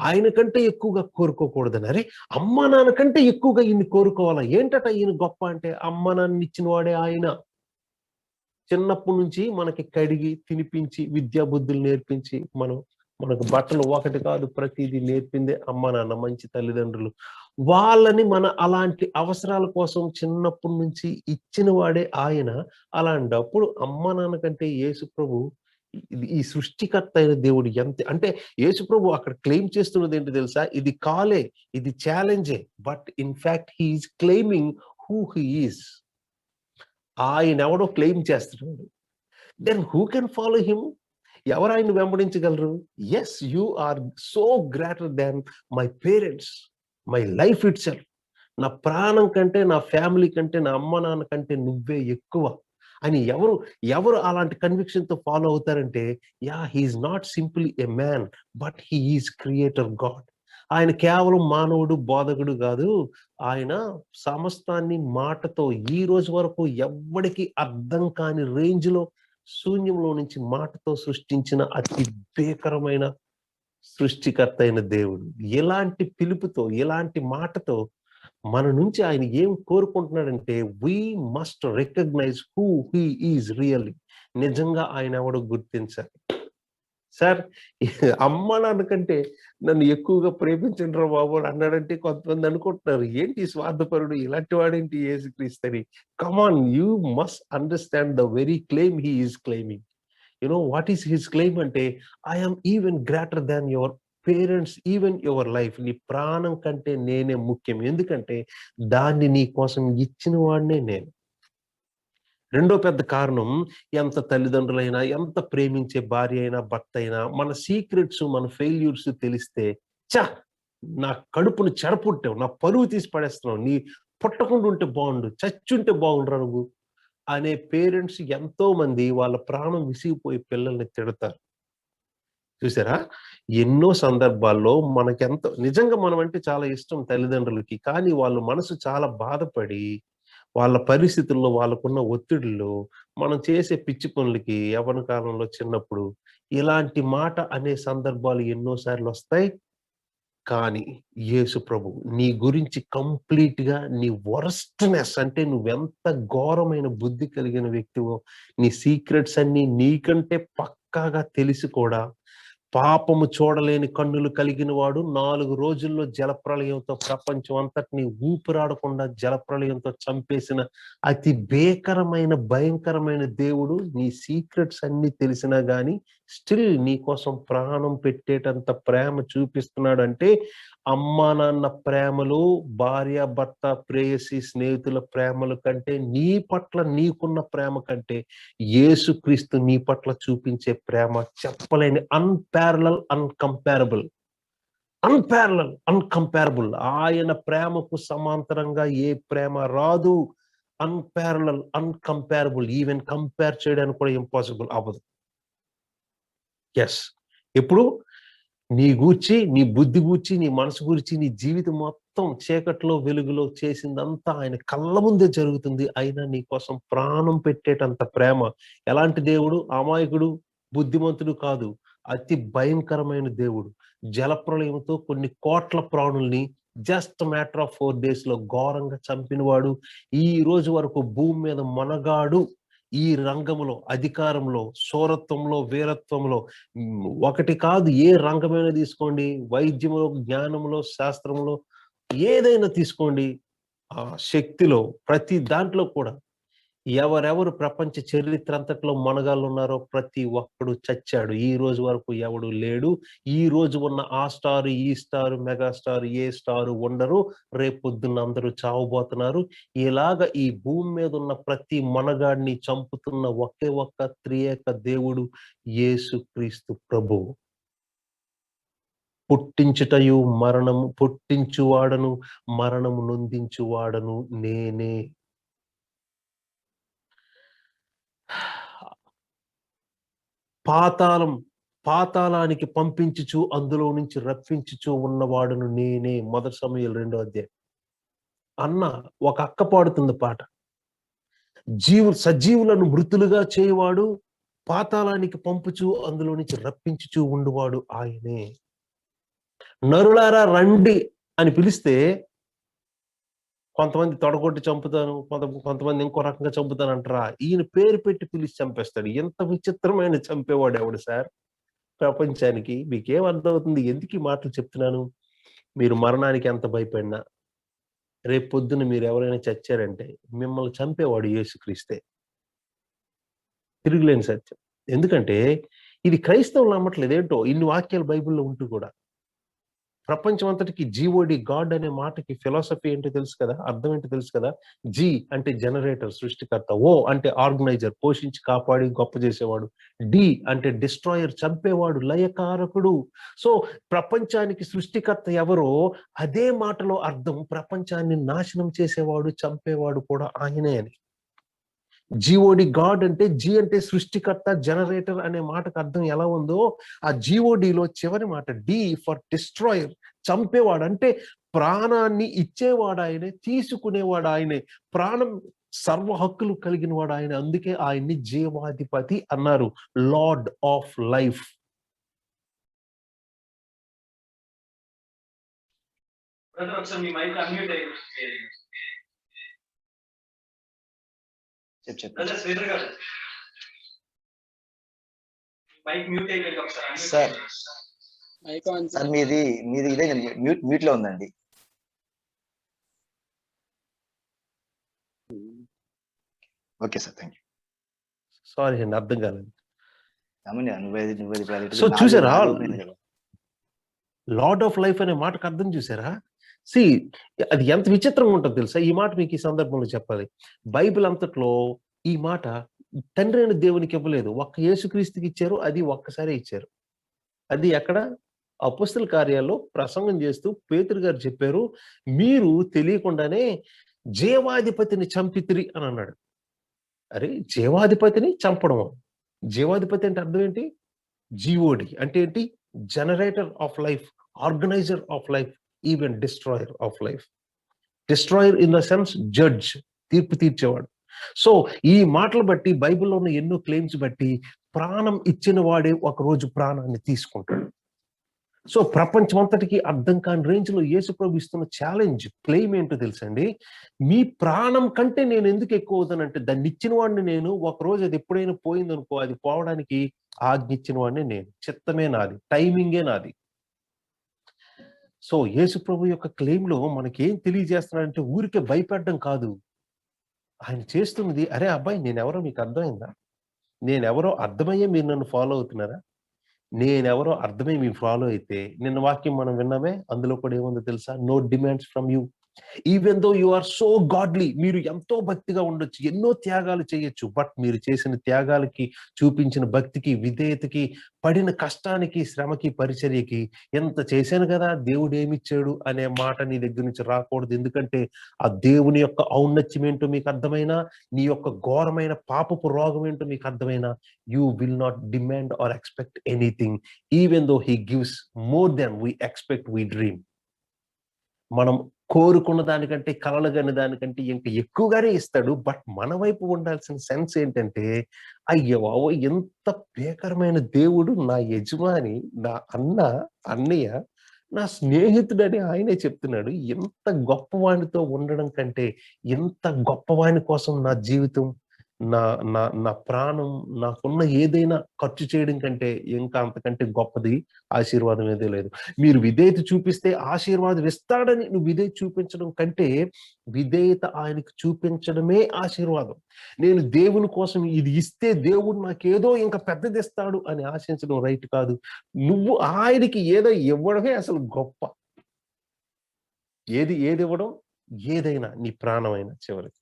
ఆయన కంటే ఎక్కువగా కోరుకోకూడదని. అరే! అమ్మ నాన్న కంటే ఎక్కువగా ఈయన్ని కోరుకోవాలా? ఏంటట ఈయన గొప్ప అంటే అమ్మ నాన్ననిచ్చిన వాడే ఆయన. చిన్నప్పటి నుంచి మనకి కడిగి, తినిపించి, విద్యా బుద్ధులు నేర్పించి, మనకు బట్టలు ఒకటి కాదు ప్రతీదీ నేర్పిందే అమ్మ, నాన్న. మంచి తల్లిదండ్రులు. వాళ్ళని మన అలాంటి అవసరాల కోసం చిన్నప్పటి నుంచి ఇచ్చిన వాడే ఆయన. అలాంటప్పుడు అమ్మ, నాన్న కంటే యేసుప్రభు ఈ సృష్టికర్త అయిన దేవుడు ఎంత అంటే యేసుప్రభు అక్కడ క్లెయిమ్ చేస్తున్నది ఏంటో తెలుసా? ఇది కాలే, ఇది ఛాలెంజే. But in fact he is claiming who he is. ఆయనెవడో క్లెయిమ్ చేస్తున్నాడు. Then who can follow him? ఎవరు ఆయన్ని వెంబడించగలరు? Yes, you are so greater than my parents, my life itself. నా ప్రాణం కంటే, నా ఫ్యామిలీ కంటే, నా అమ్మ నాన్న కంటే నువ్వే ఎక్కువ అని ఎవరు అలాంటి కన్విక్షన్‌తో ఫాలో అవుతారంటే, yeah! He is not simply a man, but he is creator God. ఆయన కేవలం మానవుడు, బోధకుడు గాదు. ఆయన సమస్తాన్ని మాటతో ఈ రోజు వరకు ఎవ్వడికి అర్థం కాని రేంజ్‌లో శూన్యంలో నుంచి మాటతో సృష్టించిన అతి భీకరమైన సృష్టికర్త అయిన దేవుడు. ఎలాంటి పిలుపుతో, ఎలాంటి మాటతో మన నుంచి ఆయన ఏం కోరుకుంటున్నాడంటే, we must recognise who he is really. నిజంగా ఆయన ఎవడో గుర్తించాలి. సార్ అమ్మ నాన్న కంటే నన్ను ఎక్కువగా ప్రేమించండిరా బాబు అని అన్నాడంటే కొంతమంది అనుకుంటున్నారు. ఏంటి స్వార్థపరుడు ఇలాంటి వాడేంటి యేసుక్రీస్తని. Come on, you must understand the very claim he is claiming. You know what is his claim అంటే, I am even greater than your parents, even your life. నీ ప్రాణం కంటే నేనే ముఖ్యం. ఎందుకంటే దాన్ని నీ కోసం ఇచ్చిన వాడినే నేను. రెండో పెద్ద కారణం, ఎంత తల్లిదండ్రులైనా, ఎంత ప్రేమించే భార్య అయినా, భర్త అయినా, మన సీక్రెట్స్, మన ఫెయిల్యూర్స్ తెలిస్తే, ఛ! నా కడుపును చెడపుట్టావు, నా పరువు తీసి పడేస్తున్నావు, పుట్టకుండా ఉంటే బాగుండు, చచ్చుంటే బాగుండురా నువ్వు అనే పేరెంట్స్ ఎంతో మంది వాళ్ళ ప్రాణం విసిగిపోయి పిల్లల్ని తిడతారు. చూసారా? ఎన్నో సందర్భాల్లో మనకెంతో నిజంగా మనమంటే చాలా ఇష్టం తల్లిదండ్రులకి. కానీ వాళ్ళు మనసు చాలా బాధపడి, వాళ్ళ పరిస్థితుల్లో, వాళ్ళకున్న ఒత్తిడిలో, మనం చేసే పిచ్చి పనులకి యవ్వన కాలంలో చిన్నప్పుడు ఇలాంటి మాట అనే సందర్భాలు ఎన్నో సార్లొస్తాయి. కానీ యేసు ప్రభు నీ గురించి కంప్లీట్‌గా నీ వరస్ట్‌నెస్ అంటే నువ్వెంత ఘోరమైన బుద్ధి కలిగిన వ్యక్తివో, నీ సీక్రెట్స్ అన్నీ నీకంటే పక్కాగా తెలిసి కూడా పాపము చూడలేని కన్నులు కలిగిన వాడు 4 రోజుల్లో జలప్రళయంతో ప్రపంచం అంతటిని ఊపిరాడకుండా జలప్రళయంతో చంపేసిన అతి భీకరమైన, భయంకరమైన దేవుడు నీ సీక్రెట్స్ అన్నీ తెలిసినా గాని స్టిల్ నీ కోసం ప్రాణం పెట్టేటంత ప్రేమ చూపిస్తున్నాడంటే, అమ్మా నాన్న ప్రేమలు, భార్య, భర్త, ప్రేయసి, స్నేహితుల ప్రేమల కంటే నీ పట్ల నీకున్న ప్రేమ కంటే యేసుక్రీస్తు నీ పట్ల చూపించే ప్రేమ చెప్పలేని అన్‌పారలల్, ఆయన ప్రేమకు సమాంతరంగా ఏ ప్రేమ రాదు. ఈవెన్ కంపేర్ చేయడానికి కూడా ఇంపాసిబుల్ అవ్వదు. యెస్. ఎప్పుడు నీ గూర్చి, నీ బుద్ధి గూర్చి, నీ మనసు గురించి, నీ జీవితం మొత్తం చీకట్లో, వెలుగులో చేసిందంతా ఆయన కళ్ళ ముందే జరుగుతుంది. అయినా నీ కోసం ప్రాణం పెట్టేటంత ప్రేమ. ఎలాంటి దేవుడు? అమాయకుడు, బుద్ధిమంతుడు కాదు. అతి భయంకరమైన దేవుడు. జలప్రళయంతో కొన్ని కోట్ల ప్రాణుల్ని జస్ట్ మ్యాటర్ ఆఫ్ 4 డేస్‌లో ఘోరంగా చంపినవాడు. ఈ రోజు వరకు భూమి మీద మొనగాడు. ఈ రంగంలో, అధికారంలో, శూరత్వంలో, వీరత్వంలో ఒకటి కాదు ఏ రంగమైనా తీసుకోండి. వైద్యంలో, జ్ఞానంలో, శాస్త్రంలో ఏదైనా తీసుకోండి. ఆ శక్తిలో ప్రతి దాంట్లో కూడా ఎవరెవరు ప్రపంచ చరిత్ర అంతట్లో మొనగాళ్ళున్నారో ప్రతి ఒక్కడు చచ్చాడు. ఈ రోజు వరకు ఎవడు లేడు. ఈ రోజు ఉన్న ఆ స్టార్, ఈ స్టార్, మెగా స్టార్, ఏ స్టార్ ఉండరు. రేపొద్దున్న అందరూ చావబోతున్నారు. ఇలాగ ఈ భూమి మీద ఉన్న ప్రతి మొనగాడిని చంపుతున్న ఒకే ఒక్క త్రియేక దేవుడు యేసుక్రీస్తు ప్రభువు. పుట్టించువాడను, మరణము నొందించువాడను నేనే. పాతాళానికి పంపించుచు అందులో నుంచి రప్పించుచు ఉన్నవాడును నేనే. మొదటి సమూయేలు 2వ అధ్యాయం. అన్న ఒక అక్క పాడుతుంది పాట. సజీవులను మృతులుగా చేయవాడు, పాతాళానికి పంపుచు అందులో నుంచి రప్పించుచు ఉండువాడు ఆయనే. నరులారా రండి అని పిలిస్తే కొంతమంది తొడగొట్టి చంపుతాను, కొంతమంది ఇంకో రకంగా చంపుతాను అంటారా? ఈయన పేరు పెట్టి పిలిచి చంపేస్తాడు. ఎంత విచిత్రమైన చంపేవాడు ఎవడు సార్ ప్రపంచానికి? మీకేం అర్థమవుతుంది? ఎందుకు ఈ మాటలు చెప్తున్నాను? మీరు మరణానికి ఎంత భయపడినా, రేపు పొద్దున మీరు ఎవరైనా చచ్చారంటే మిమ్మల్ని చంపేవాడు యేసుక్రీస్తే. తిరుగులేని సత్యం. ఎందుకంటే ఇది క్రైస్తవులు నమ్మట్లేదు. ఏంటో ఇన్ని వాక్యాలు బైబిల్లో ఉంటూ కూడా. ప్రపంచం అంతటికి జీఓడి గాడ్ అనే మాటకి ఫిలాసఫీ ఏంటో తెలుసు కదా, అర్థం ఏంటో తెలుసు కదా. జీ అంటే జనరేటర్, సృష్టికర్త. ఓ అంటే ఆర్గనైజర్, పోషించి కాపాడి గొప్ప చేసేవాడు. డి అంటే డిస్ట్రాయర్, చంపేవాడు, లయకారకుడు. సో ప్రపంచానికి సృష్టికర్త ఎవరో అదే మాటలో అర్థం ప్రపంచాన్ని నాశనం చేసేవాడు, చంపేవాడు కూడా ఆయనే అని. జీఓడి గాడ్ అంటే, జీ అంటే సృష్టికర్త, జనరేటర్ అనే మాటకు అర్థం ఎలా ఉందో ఆ జీఓడిలో చివరి మాట డి ఫర్ డిస్ట్రాయర్, చంపేవాడు. అంటే ప్రాణాన్ని ఇచ్చేవాడు ఆయనే, తీసుకునేవాడు ఆయనే, ప్రాణం సర్వ హక్కులు కలిగిన వాడు ఆయన. అందుకే ఆయన్ని జీవాధిపతి అన్నారు, లార్డ్ ఆఫ్ లైఫ్. సార్ మీది ఇదే మ్యూట్ లో ఉందండి. Okay sir, thank you. Sorry అండి, అర్థం కాలేదు. సో చూసారా, లార్డ్ ఆఫ్ లైఫ్ అనే మాటకు అర్థం చూసారా? సి అది ఎంత విచిత్రంగా ఉంటుంది తెలుసా? ఈ మాట మీకు ఈ సందర్భంలో చెప్పాలి. బైబిల్ అంతట్లో ఈ మాట తండ్రి అయిన దేవునికి ఇవ్వలేదు, ఒక్క యేసుక్రీస్తుకి ఇచ్చారు. అది ఒక్కసారి ఇచ్చారు. అది ఎక్కడ? అపొస్తలుల కార్యాల్లో ప్రసంగం చేస్తూ పేతురు గారు చెప్పారు, మీరు తెలియకుండానే జీవాధిపతిని చంపితిరి అని అన్నాడు. అరే, జీవాధిపతిని చంపడం. జీవాధిపతి అంటే అర్థం ఏంటి? జీఓడి అంటే ఏంటి? Generator of life, organizer of life, even destroyer of life. Destroyer in the sense judge, తీర్పు తీర్చేవాడు. సో ఈ మాటలు బట్టి, బైబిల్లో ఉన్న ఎన్నో క్లెయిమ్స్ బట్టి, ప్రాణం ఇచ్చిన వాడే ఒకరోజు ప్రాణాన్ని తీసుకుంటాడు. సో ప్రపంచం అంతటికి అర్థం కాని రేంజ్ లో యేసుప్రభు ఇస్తున్న ఛాలెంజ్, క్లెయిమ్ ఏంటో తెలుసండి? మీ ప్రాణం కంటే నేను ఎందుకు ఎక్కువ అవుతానంటే, దాన్ని ఇచ్చిన వాడిని నేను. ఒకరోజు అది ఎప్పుడైనా పోయిందనుకో, అది పోవడానికి ఆజ్ఞ ఇచ్చిన వాడిని నేను. చిత్తమే నాది, టైమింగే నాది. సో యేసుప్రభు యొక్క క్లెయిమ్ లో మనకేం తెలియజేస్తున్నాడంటే, ఊరికే భయపెట్టడం కాదు. ఆయన చేస్తున్నది, అరే అబ్బాయి నేనెవరో మీకు అర్థమైందా? నేనెవరో అర్థమయ్యే మీరు నన్ను ఫాలో అవుతున్నారా? నేనెవరో అర్థమై మీరు ఫాలో అయితే, నిన్న వాక్యం మనం విన్నామే, అందులో కూడా ఏముందో తెలుసా? No demands from you, even though you are so godly. మీరు ఎంతో భక్తిగా ఉండొచ్చు, ఎన్నో త్యాగాలు చేయొచ్చు, బట్ మీరు చేసిన త్యాగాలకి, చూపించిన భక్తికి, విధేయతకి, పడిన కష్టానికి, శ్రమకి, పరిచర్యకి, ఎంత చేశాను కదా, దేవుడు ఏమిచ్చాడు అనే మాట నీ దగ్గర నుంచి రాకూడదు. ఎందుకంటే ఆ దేవుని యొక్క ఔన్నత్యం ఏంటో మీకు అర్థమైనా, నీ యొక్క ఘోరమైన పాపపు రోగం ఏంటో మీకు అర్థమైనా, you will not demand or expect anything, even though he gives more than we expect, we dream. మనం కోరుకున్న దానికంటే, కలలుగని దానికంటే ఇంకా ఎక్కువగానే ఇస్తాడు. బట్ మన వైపు ఉండాల్సిన సెన్స్ ఏంటంటే, అయ్యో ఎంత భీకరమైన దేవుడు, నా యజమాని, నా అన్నయ్య, నా స్నేహితుడని ఆయనే చెప్తున్నాడు. ఎంత గొప్పవానితో ఉండడం కంటే, ఎంత గొప్పవాని కోసం నా జీవితం, నా నా నా ప్రాణం, నాకున్న ఏదైనా ఖర్చు చేయడం కంటే ఇంకా అంతకంటే గొప్పది ఆశీర్వాదం ఏదే లేదు. మీరు విధేయత చూపిస్తే ఆశీర్వాదం ఇస్తాడని నువ్వు విధేయత చూపించడం కంటే, విధేయత ఆయనకు చూపించడమే ఆశీర్వాదం. నేను దేవుని కోసం ఇది ఇస్తే దేవుడు నాకేదో ఇంకా పెద్దది ఇస్తాడు అని ఆశించడం రైట్ కాదు. నువ్వు ఆయనకి ఏదో ఇవ్వడమే అసలు గొప్ప. ఏది ఇవ్వడం? ఏదైనా, నీ ప్రాణమైనా చివరికి.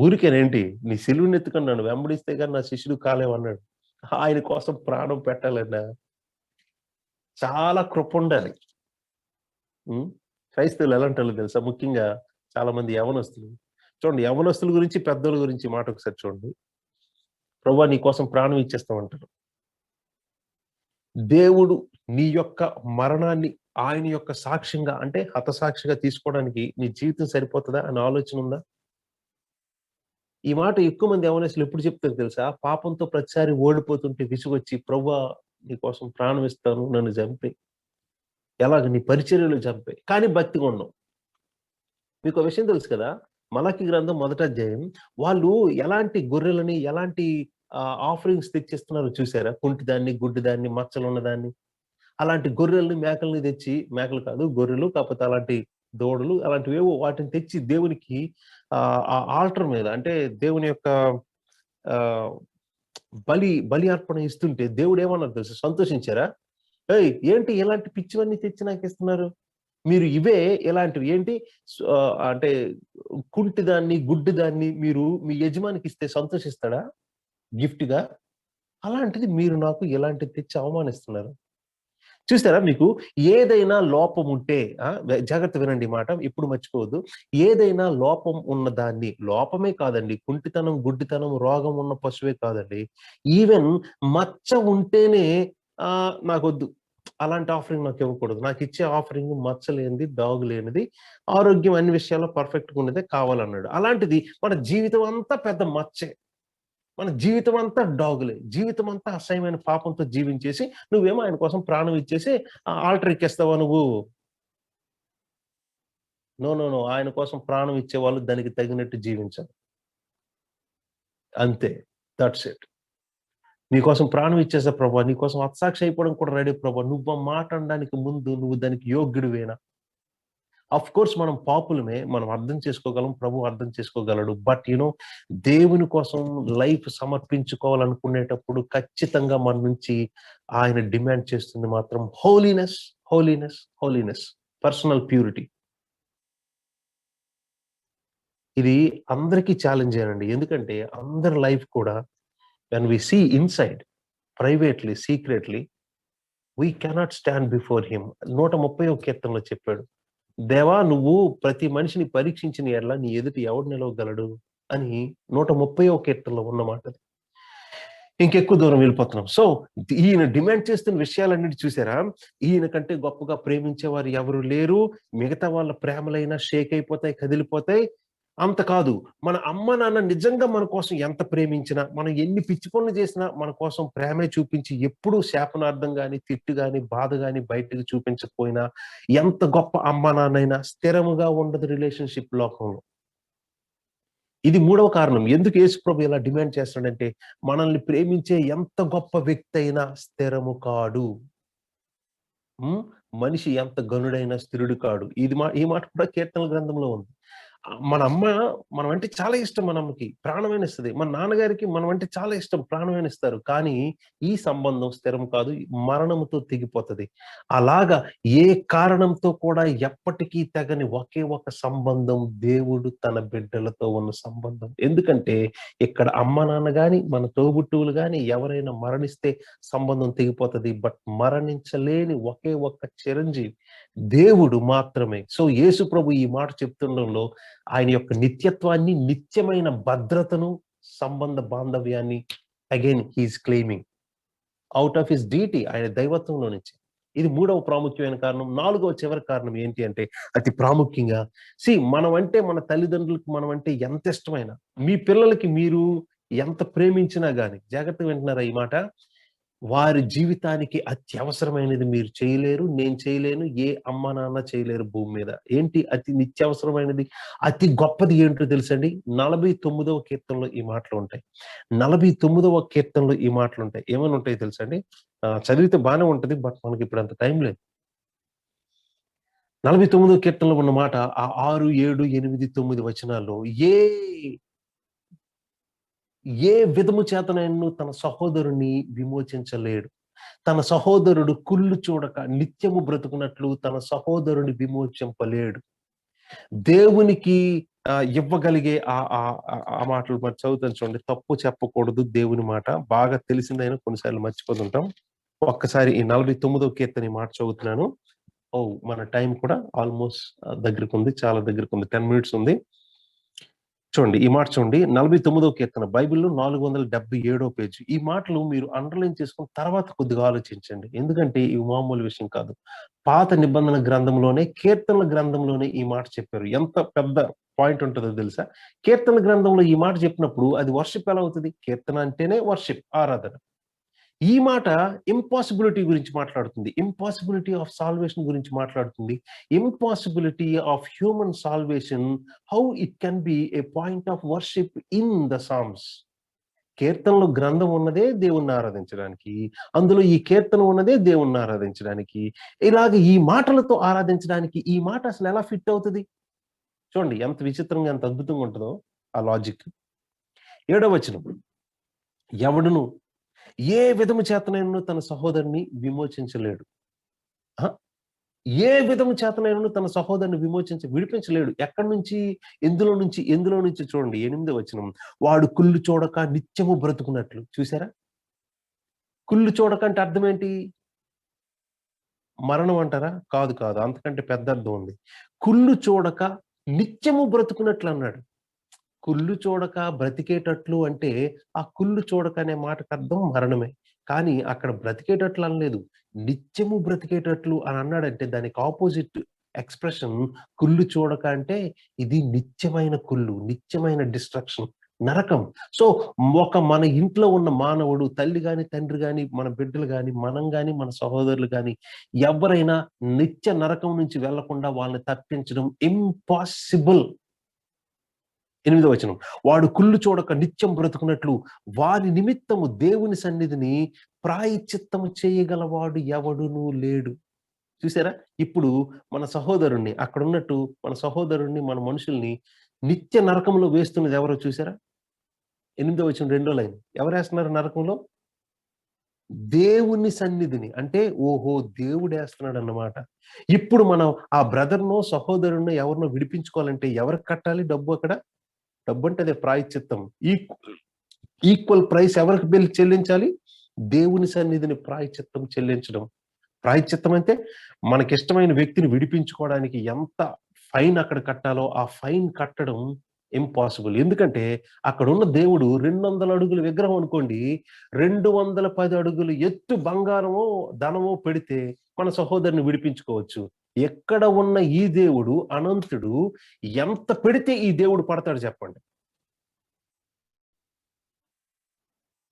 ఊరికేనేంటి, నీ సిలువను ఎత్తుకొని నన్ను వెంబడిస్తే కానీ నా శిష్యుడు కాలేమన్నాడు. ఆయన కోసం ప్రాణం పెట్టాలన్నా చాలా కృప ఉండాలి. క్రైస్తవులు ఎలాంటి వాళ్ళు తెలుసా? ముఖ్యంగా చాలా మంది యవనస్తులు. చూడండి, యవనస్తుల గురించి, పెద్దోళ్ళ గురించి మాట ఒకసారి చూడండి. ప్రభువా నీ కోసం ప్రాణం ఇచ్చేస్తామంటారు. దేవుడు నీ యొక్క మరణాన్ని ఆయన యొక్క సాక్ష్యంగా అంటే హతసాక్షిగా తీసుకోవడానికి నీ జీవితం సరిపోతుందా అనే ఆలోచన ఉందా? ఈ మాట ఎక్కువ మంది యవనస్తులు ఎప్పుడు చెప్తారు తెలుసా? పాపంతో ప్రతిసారి ఓడిపోతుంటే విసుగొచ్చి ప్రభువా నీ కోసం ప్రాణం ఇస్తాను, నన్ను చంపేయి, ఎలాగ నీ పరిచర్యలు చంపేయి, కానీ భక్తిగా ఉండవు. మీకు ఒక విషయం తెలుసు కదా, మలాకి గ్రంథం 1వ అధ్యాయం వాళ్ళు ఎలాంటి గొర్రెలని ఎలాంటి ఆఫరింగ్స్ తెచ్చిస్తున్నారో చూసారా? కుంటిదాన్ని, గుడ్డిదాన్ని, మచ్చలు ఉన్నదాన్ని, అలాంటి గొర్రెల్ని మేకల్ని తెచ్చి, మేకలు కాదు గొర్రెలు, కాకపోతే అలాంటి దూడలు అలాంటివేవో వాటిని తెచ్చి దేవునికి ఆ ఆల్టర్ మీద అంటే దేవుని యొక్క ఆ బలి అర్పణ ఇస్తుంటే దేవుడు ఏమన్నారు తెలుసు? సంతోషించారా? ఏయ్ ఏంటి ఇలాంటి పిచ్చివన్నీ తెచ్చి నాకు ఇస్తున్నారు, మీరు ఇవే ఇలాంటివి ఏంటి అంటే కుంటిదాన్ని గుడ్డిదాన్ని మీరు మీ యజమానికి ఇస్తే సంతోషిస్తాడా గిఫ్ట్ గా? అలాంటిది మీరు నాకు ఇలాంటిది తెచ్చి అవమానిస్తున్నారు. చూస్తారా? మీకు ఏదైనా లోపం ఉంటే జాగ్రత్త వినండి మాట, ఇప్పుడు మర్చిపోవద్దు. ఏదైనా లోపం ఉన్న దాన్ని, లోపమే కాదండి, కుంటితనం, గుడ్డితనం, రోగం ఉన్న పశువే కాదండి, ఈవెన్ మచ్చ ఉంటేనే నాకొద్దు, అలాంటి ఆఫరింగ్ నాకు ఇవ్వకూడదు, నాకు ఇచ్చే ఆఫరింగ్ మచ్చ లేనిది, డాగు లేనిది, ఆరోగ్యం అన్ని విషయాల్లో పర్ఫెక్ట్గా ఉన్నదే కావాలన్నాడు. అలాంటిది మన జీవితం అంతా పెద్ద మచ్చే, మన జీవితం అంతా డాగులే, జీవితం అంతా అసహ్యమైన పాపంతో జీవించేసి నువ్వేమో ఆయన కోసం ప్రాణం ఇచ్చేసి ఆల్టర్ ఎక్కేస్తావా నువ్వు? నో నో నో, ఆయన కోసం ప్రాణం ఇచ్చేవాళ్ళు దానికి తగినట్టు జీవించాలి, అంతే, దట్స్ ఇట్. నీకోసం ప్రాణం ఇచ్చేసా ప్రభా, నీకోసం హతసాక్షి అయిపోవడం కూడా రెడీ ప్రభా, నువ్వు మాట అనడానికి ముందు నువ్వు దానికి యోగ్యుడివేనా? అఫ్ కోర్స్ మనం పాపులమే, మనం అర్థం చేసుకోగలం, ప్రభు అర్థం చేసుకోగలడు. బట్ దేవుని కోసం లైఫ్ సమర్పించుకోవాలనుకునేటప్పుడు ఖచ్చితంగా మన నుంచి ఆయన డిమాండ్ చేస్తుంది మాత్రం holiness, holiness, holiness, personal purity. ఇది అందరికీ ఛాలెంజ్ అండి. ఎందుకంటే అందరి లైఫ్ కూడా when we see inside, privately, secretly, we cannot stand before him. 130వ కీర్తనలో చెప్పాడు, దేవా నువ్వు ప్రతి మనిషిని పరీక్షించిన ఎడల నీ ఎదుట ఎవడు నిలవగలడు అని 130వ కీర్తనలో ఉన్నమాట. ఇంకెక్కువ దూరం వెళ్ళిపోతున్నాం. సో ఈయన డిమాండ్ చేస్తున్న విషయాలన్నిటి చూసారా? ఈయన కంటే గొప్పగా ప్రేమించేవారు ఎవరు లేరు, మిగతా వాళ్ళ ప్రేమలైనా షేక్ అయిపోతాయి, కదిలిపోతాయి. అంత కాదు, మన అమ్మ నాన్న నిజంగా మన కోసం ఎంత ప్రేమించినా, మనం ఎన్ని పిచ్చి పనులు చేసినా మన కోసం ప్రేమే చూపించి ఎప్పుడూ శాపనార్థం గాని, తిట్టు గాని, బాధ గాని బయటకు చూపించకపోయినా, ఎంత గొప్ప అమ్మ నాన్నైనా స్థిరముగా ఉండదు రిలేషన్షిప్ లోకంలో. ఇది 3వ కారణం ఎందుకు యేసు ప్రభు ఇలా డిమాండ్ చేస్తాడంటే, మనల్ని ప్రేమించే ఎంత గొప్ప వ్యక్తి అయినా స్థిరము కాడు. మనిషి ఎంత గనుడైనా స్థిరుడు కాడు. ఈ మాట కూడా కీర్తనల గ్రంథంలో ఉంది. మన అమ్మ మనం అంటే చాలా ఇష్టం, మన అమ్మకి ప్రాణమైన ఇస్తుంది, మన నాన్నగారికి మనం అంటే చాలా ఇష్టం, ప్రాణమైన ఇస్తారు. కానీ ఈ సంబంధం స్థిరం కాదు, మరణముతో తెగిపోతుంది. అలాగా ఏ కారణంతో కూడా ఎప్పటికీ తెగని ఒకే ఒక సంబంధం దేవుడు తన బిడ్డలతో ఉన్న సంబంధం. ఎందుకంటే ఇక్కడ అమ్మ నాన్న గాని, మన తోబుట్టువులు గాని ఎవరైనా మరణిస్తే సంబంధం తెగిపోతుంది. బట్ మరణించలేని ఒకే ఒక్క చిరంజీవి దేవుడు మాత్రమే. సో యేసు ప్రభు ఈ మాట చెప్తుండడంలో ఆయన యొక్క నిత్యత్వాన్ని, నిత్యమైన భద్రతను, సంబంధ బాంధవ్యాన్ని again he is claiming out of his deity, ఆయన దైవత్వంలో నుంచి. ఇది 3వ ప్రాముఖ్యమైన కారణం. 4వ చివరి కారణం ఏంటి అంటే, అతి ప్రాముఖ్యంగా మనం అంటే మన తల్లిదండ్రులకు మనం అంటే ఎంత ఇష్టమైనా, మీ పిల్లలకి మీరు ఎంత ప్రేమించినా గాని, జాగ్రత్తగా వింటున్నారా ఈ మాట, వారి జీవితానికి అత్యవసరమైనది మీరు చేయలేరు, నేను చేయలేను, ఏ అమ్మ నాన్న చేయలేరు భూమి మీద. ఏంటి అతి నిత్యావసరమైనది, అతి గొప్పది ఏంటో తెలుసండి? 49వ కీర్తనలో ఈ మాటలు ఉంటాయి. 49వ కీర్తనలో ఈ మాటలు ఉంటాయి. ఏమని ఉంటాయి తెలుసండి? చదివితే బాగానే ఉంటది, బట్ మనకి ఇప్పుడు అంత టైం లేదు. 49వ కీర్తనలో ఉన్న మాట 6, 7, 8, 9 వచనాల్లో, ఏ విధము చేతనైనా తన సహోదరుని విమోచించలేడు, తన సహోదరుడు కుళ్ళు చూడక నిత్యము బ్రతుకున్నట్లు తన సహోదరుని విమోచింపలేడు. దేవునికి ఇవ్వగలిగే ఆ మాటలు మరి చదువుతాను చూడండి. తప్పు చెప్పకూడదు దేవుని మాట, బాగా తెలిసిందైనా కొన్నిసార్లు మర్చిపోతుంటాం. ఒక్కసారి ఈ 49వ కీర్తన ఈ మాట చదువుతున్నాను. మన టైం కూడా ఆల్మోస్ట్ దగ్గరకు ఉంది, చాలా దగ్గరకు ఉంది, 10 minutes ఉంది. చూడండి ఈ మాట చూడండి, 49వ కీర్తన బైబిల్లో 477వ పేజీ. ఈ మాటలు మీరు అండర్లైన్ చేసుకున్న తర్వాత కొద్దిగా ఆలోచించండి, ఎందుకంటే ఇవి మామూలు విషయం కాదు. పాత నిబంధన గ్రంథంలోనే, కీర్తనల గ్రంథంలోనే ఈ మాట చెప్పారు. ఎంత పెద్ద పాయింట్ ఉంటుందో తెలుసా? కీర్తన గ్రంథంలో ఈ మాట చెప్పినప్పుడు అది వర్షిప్ ఎలా అవుతుంది? కీర్తన అంటేనే వర్షిప్, ఆరాధన. ఈ మాట ఇంపాసిబిలిటీ గురించి మాట్లాడుతుంది, ఇంపాసిబిలిటీ ఆఫ్ సాల్వేషన్ గురించి మాట్లాడుతుంది, impossibility of human salvation, how it can be a point of worship in the psalms. కీర్తనలో గ్రంథం ఉన్నదే దేవుణ్ణి ఆరాధించడానికి, అందులో ఈ కీర్తన ఉన్నదే దేవుణ్ణి ఆరాధించడానికి. ఇలాగ ఈ మాటలతో ఆరాధించడానికి ఈ మాట అసలు ఎలా ఫిట్ అవుతుంది? చూడండి ఎంత విచిత్రంగా, ఎంత అద్భుతంగా ఉంటుందో ఆ లాజిక్. 7వ వచనం, ఎవడును ఏ విధము చేతనైనను తన సహోదరుని విమోచించలేడు. ఏ విధము చేతనైనను తన సహోదరుని విడిపించలేడు. ఎక్కడి నుంచి? ఎందులో నుంచి? చూడండి 8వ వచనం, వాడు కుళ్ళు చూడక నిత్యము బ్రతుకున్నట్లు. చూసారా? కుళ్ళు చూడక అంటే అర్థం ఏంటి? మరణం అంటారా? కాదు, అంతకంటే పెద్ద అర్థం ఉంది. కుళ్ళు చూడక నిత్యము బ్రతుకున్నట్లు అన్నాడు. కుళ్ళు చూడక బ్రతికేటట్లు అంటే ఆ కుళ్ళు చూడక అనే మాటకు అర్థం మరణమే. కానీ అక్కడ బ్రతికేటట్లు అనలేదు, నిత్యము బ్రతికేటట్లు అని అన్నాడంటే దానికి ఆపోజిట్ ఎక్స్ప్రెషన్ కుళ్ళు చూడక అంటే ఇది నిత్యమైన కుళ్ళు, నిత్యమైన డిస్ట్రక్షన్, నరకం. సో మన ఇంట్లో ఉన్న మానవుడు, తల్లి గాని, తండ్రి గాని, మన బిడ్డలు గాని, మనం గాని, మన సహోదరులు గాని, ఎవరైనా నిత్య నరకం నుంచి వెళ్లకుండా వాళ్ళని తప్పించడం ఇంపాసిబుల్. 8వ వచనం, వాడు కుళ్ళు చూడక నిత్యం బ్రతుకున్నట్లు వారి నిమిత్తము దేవుని సన్నిధిని ప్రాయశ్చిత్తము చేయగలవాడు ఎవడునూ లేడు. చూసారా? ఇప్పుడు మన సహోదరుణ్ణి, అక్కడ ఉన్నట్టు మన సహోదరుణ్ణి, మన మనుషుల్ని నిత్య నరకంలో వేస్తున్నది ఎవరో చూసారా? 8వ వచనం 2వ లైన్, ఎవరు వేస్తున్నారు నరకంలో? దేవుని సన్నిధిని. అంటే ఓహో, దేవుడు వేస్తున్నాడు అన్నమాట. ఇప్పుడు మనం ఆ బ్రదర్నో, సహోదరుణ్ణో, ఎవరినో విడిపించుకోవాలంటే ఎవరికి కట్టాలి డబ్బు? అక్కడ డబ్బు అంటే అదే ప్రాయశ్చిత్తం. ఈక్వల్ ప్రైస్ ఎవరికి చెల్లించాలి? దేవుని సన్నిధిని ప్రాయశ్చిత్తం చెల్లించడం. ప్రాయశ్చిత్తం అంటే మనకిష్టమైన వ్యక్తిని విడిపించుకోవడానికి ఎంత ఫైన్ అక్కడ కట్టాలో ఆ ఫైన్ కట్టడం ఇంపాసిబుల్. ఎందుకంటే అక్కడ ఉన్న దేవుడు 200 అడుగుల విగ్రహం అనుకోండి, 210 అడుగులు ఎత్తు బంగారమో ధనమో పెడితే మన సహోదరుని విడిపించుకోవచ్చు. ఎక్కడ ఉన్న ఈ దేవుడు అనంతుడు, ఎంత పెడితే ఈ దేవుడు పడతాడు చెప్పండి?